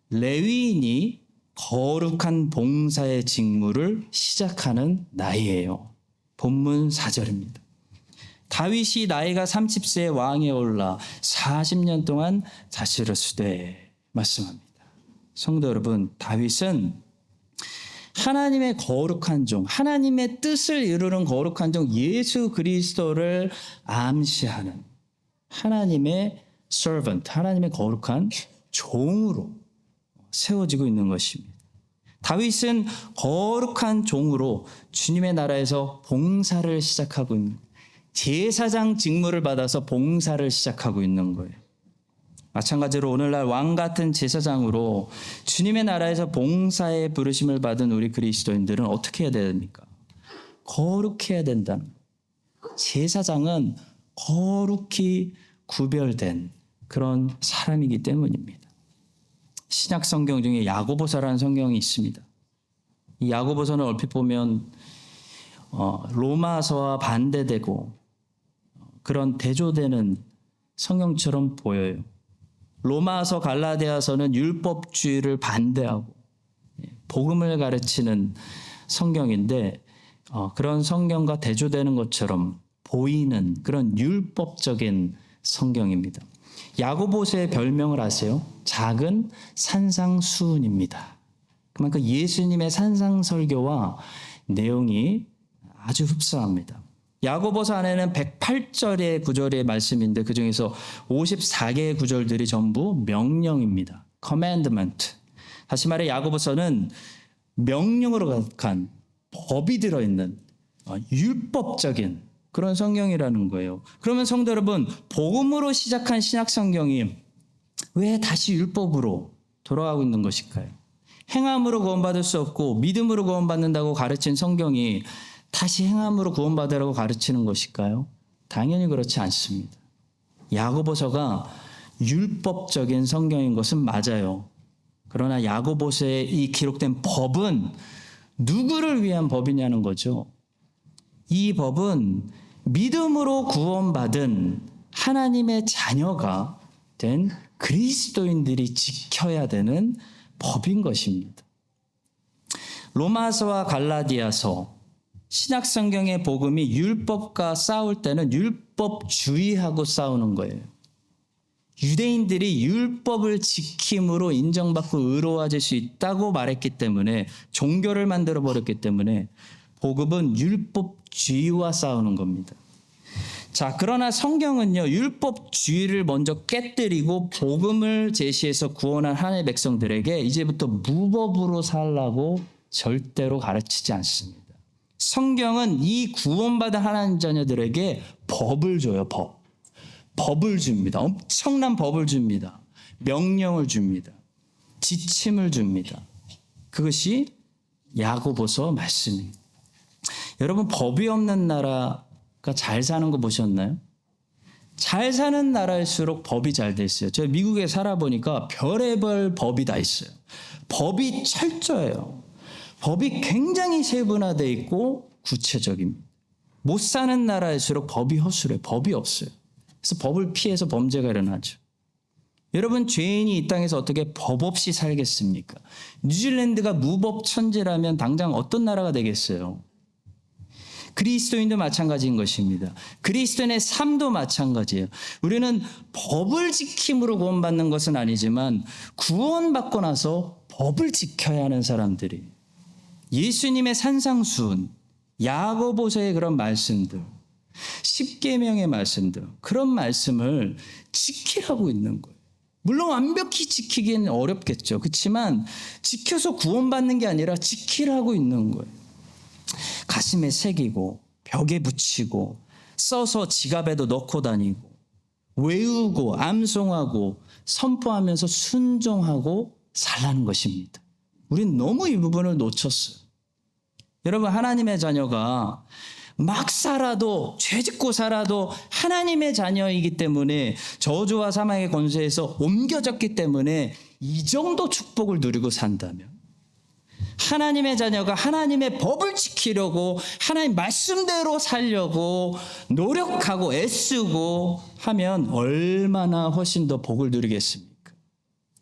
레위인이 거룩한 봉사의 직무를 시작하는 나이예요. 본문 4절입니다. 다윗이 나이가 30세에 왕에 올라 40년 동안 다스렸으되 말씀합니다. 성도 여러분, 다윗은 하나님의 거룩한 종, 하나님의 뜻을 이루는 거룩한 종 예수 그리스도를 암시하는 하나님의 servant, 하나님의 거룩한 종으로 세워지고 있는 것입니다. 다윗은 거룩한 종으로 주님의 나라에서 봉사를 시작하고 있는 거예요. 제사장 직무를 받아서 봉사를 시작하고 있는 거예요. 마찬가지로 오늘날 왕 같은 제사장으로 주님의 나라에서 봉사의 부르심을 받은 우리 그리스도인들은 어떻게 해야 됩니까? 거룩해야 된다는 거예요. 제사장은 거룩히 구별된 그런 사람이기 때문입니다. 신약 성경 중에 야고보서라는 성경이 있습니다. 이 야고보서는 얼핏 보면 로마서와 반대되고 그런 대조되는 성경처럼 보여요. 로마서 갈라디아서는 율법주의를 반대하고 복음을 가르치는 성경인데 그런 성경과 대조되는 것처럼 보이는 그런 율법적인 성경입니다. 야고보서의 별명을 아세요? 작은 산상수훈입니다. 그만큼 예수님의 산상설교와 내용이 아주 흡사합니다. 야고보서 안에는 108절의 구절의 말씀인데 그중에서 54개의 구절들이 전부 명령입니다. commandment. 다시 말해 야고보서는 명령으로 간 법이 들어있는 율법적인 그런 성경이라는 거예요. 그러면 성도 여러분, 복음으로 시작한 신약 성경이 왜 다시 율법으로 돌아가고 있는 것일까요? 행함으로 구원받을 수 없고 믿음으로 구원받는다고 가르친 성경이 다시 행함으로 구원받으라고 가르치는 것일까요? 당연히 그렇지 않습니다. 야고보서가 율법적인 성경인 것은 맞아요. 그러나 야고보서에 이 기록된 법은 누구를 위한 법이냐는 거죠. 이 법은 믿음으로 구원받은 하나님의 자녀가 된 그리스도인들이 지켜야 되는 법인 것입니다. 로마서와 갈라디아서 신약 성경의 복음이 율법과 싸울 때는 율법주의하고 싸우는 거예요. 유대인들이 율법을 지킴으로 인정받고 의로워질 수 있다고 말했기 때문에 종교를 만들어 버렸기 때문에 복음은 율법주의와 싸우는 겁니다. 자, 그러나 성경은요, 율법주의를 먼저 깨뜨리고 복음을 제시해서 구원한 하나님의 백성들에게 이제부터 무법으로 살라고 절대로 가르치지 않습니다. 성경은 이 구원받은 하나님 자녀들에게 법을 줘요, 법. 법을 줍니다. 엄청난 법을 줍니다. 명령을 줍니다. 지침을 줍니다. 그것이 야고보서 말씀입니다. 여러분, 법이 없는 나라가 잘 사는 거 보셨나요? 잘 사는 나라일수록 법이 잘 돼 있어요. 제가 미국에 살아보니까 별의별 법이 다 있어요. 법이 철저해요. 법이 굉장히 세분화되어 있고 구체적입니다. 못 사는 나라일수록 법이 허술해요. 법이 없어요. 그래서 법을 피해서 범죄가 일어나죠. 여러분, 죄인이 이 땅에서 어떻게 법 없이 살겠습니까? 뉴질랜드가 무법 천지라면 당장 어떤 나라가 되겠어요? 그리스도인도 마찬가지인 것입니다. 그리스도인의 삶도 마찬가지예요. 우리는 법을 지킴으로 구원받는 것은 아니지만 구원받고 나서 법을 지켜야 하는 사람들이 예수님의 산상수훈, 야고보서의 그런 말씀들, 십계명의 말씀들, 그런 말씀을 지키라고 있는 거예요. 물론 완벽히 지키기는 어렵겠죠. 그렇지만 지켜서 구원받는 게 아니라 지키라고 있는 거예요. 가슴에 새기고 벽에 붙이고 써서 지갑에도 넣고 다니고 외우고 암송하고 선포하면서 순종하고 살라는 것입니다. 우린 너무 이 부분을 놓쳤어요. 여러분, 하나님의 자녀가 막 살아도 죄 짓고 살아도 하나님의 자녀이기 때문에 저주와 사망의 권세에서 옮겨졌기 때문에 이 정도 축복을 누리고 산다면 하나님의 자녀가 하나님의 법을 지키려고 하나님 말씀대로 살려고 노력하고 애쓰고 하면 얼마나 훨씬 더 복을 누리겠습니까?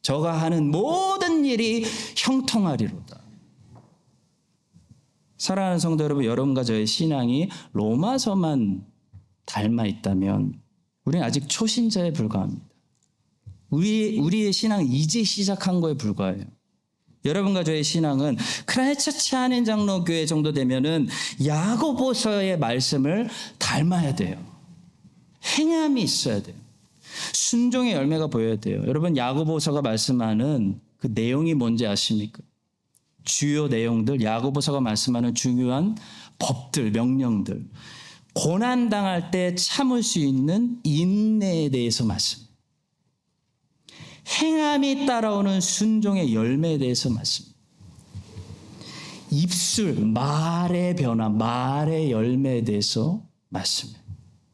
저가 하는 모든 일이 형통하리로다. 사랑하는 성도 여러분, 여러분과 저의 신앙이 로마서만 닮아 있다면 우리는 아직 초신자에 불과합니다. 우리의 신앙은 이제 시작한 거에 불과해요. 여러분과 저의 신앙은 크라이처치 한인 장로교회 정도 되면은 야고보서의 말씀을 닮아야 돼요. 행함이 있어야 돼요. 순종의 열매가 보여야 돼요. 여러분, 야고보서가 말씀하는 그 내용이 뭔지 아십니까? 주요 내용들, 야고보서가 말씀하는 중요한 법들, 명령들, 고난당할 때 참을 수 있는 인내에 대해서 말씀합니다. 행함이 따라오는 순종의 열매에 대해서 말씀합니다. 입술, 말의 변화, 말의 열매에 대해서 말씀해요.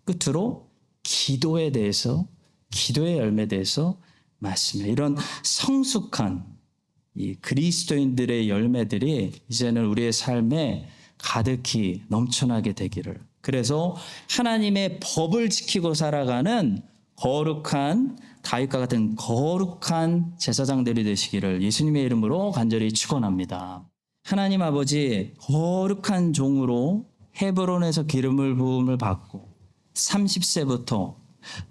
끝으로 기도에 대해서, 기도의 열매에 대해서 말씀해요. 이런 성숙한 이 그리스도인들의 열매들이 이제는 우리의 삶에 가득히 넘쳐나게 되기를. 그래서 하나님의 법을 지키고 살아가는 거룩한 다윗과 같은 거룩한 제사장들이 되시기를 예수님의 이름으로 간절히 축원합니다. 하나님 아버지 거룩한 종으로 헤브론에서 기름을 부음을 받고 30세부터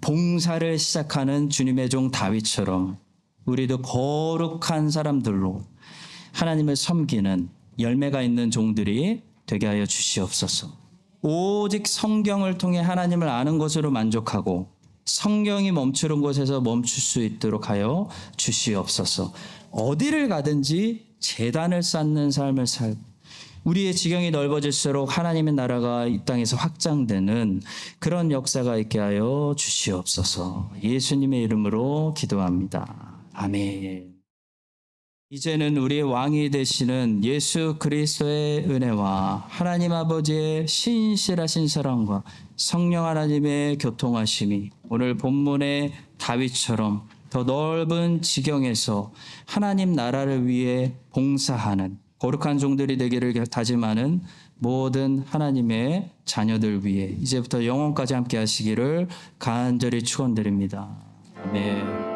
봉사를 시작하는 주님의 종 다윗처럼 우리도 거룩한 사람들로 하나님을 섬기는 열매가 있는 종들이 되게 하여 주시옵소서. 오직 성경을 통해 하나님을 아는 것으로 만족하고 성경이 멈추는 곳에서 멈출 수 있도록 하여 주시옵소서. 어디를 가든지 제단을 쌓는 삶을 살고 우리의 지경이 넓어질수록 하나님의 나라가 이 땅에서 확장되는 그런 역사가 있게 하여 주시옵소서. 예수님의 이름으로 기도합니다. 아멘. 이제는 우리의 왕이 되시는 예수 그리스도의 은혜와 하나님 아버지의 신실하신 사랑과 성령 하나님의 교통하심이 오늘 본문의 다윗처럼 더 넓은 지경에서 하나님 나라를 위해 봉사하는 거룩한 종들이 되기를 다짐하는 모든 하나님의 자녀들 위해 이제부터 영원까지 함께 하시기를 간절히 축원드립니다. 아멘.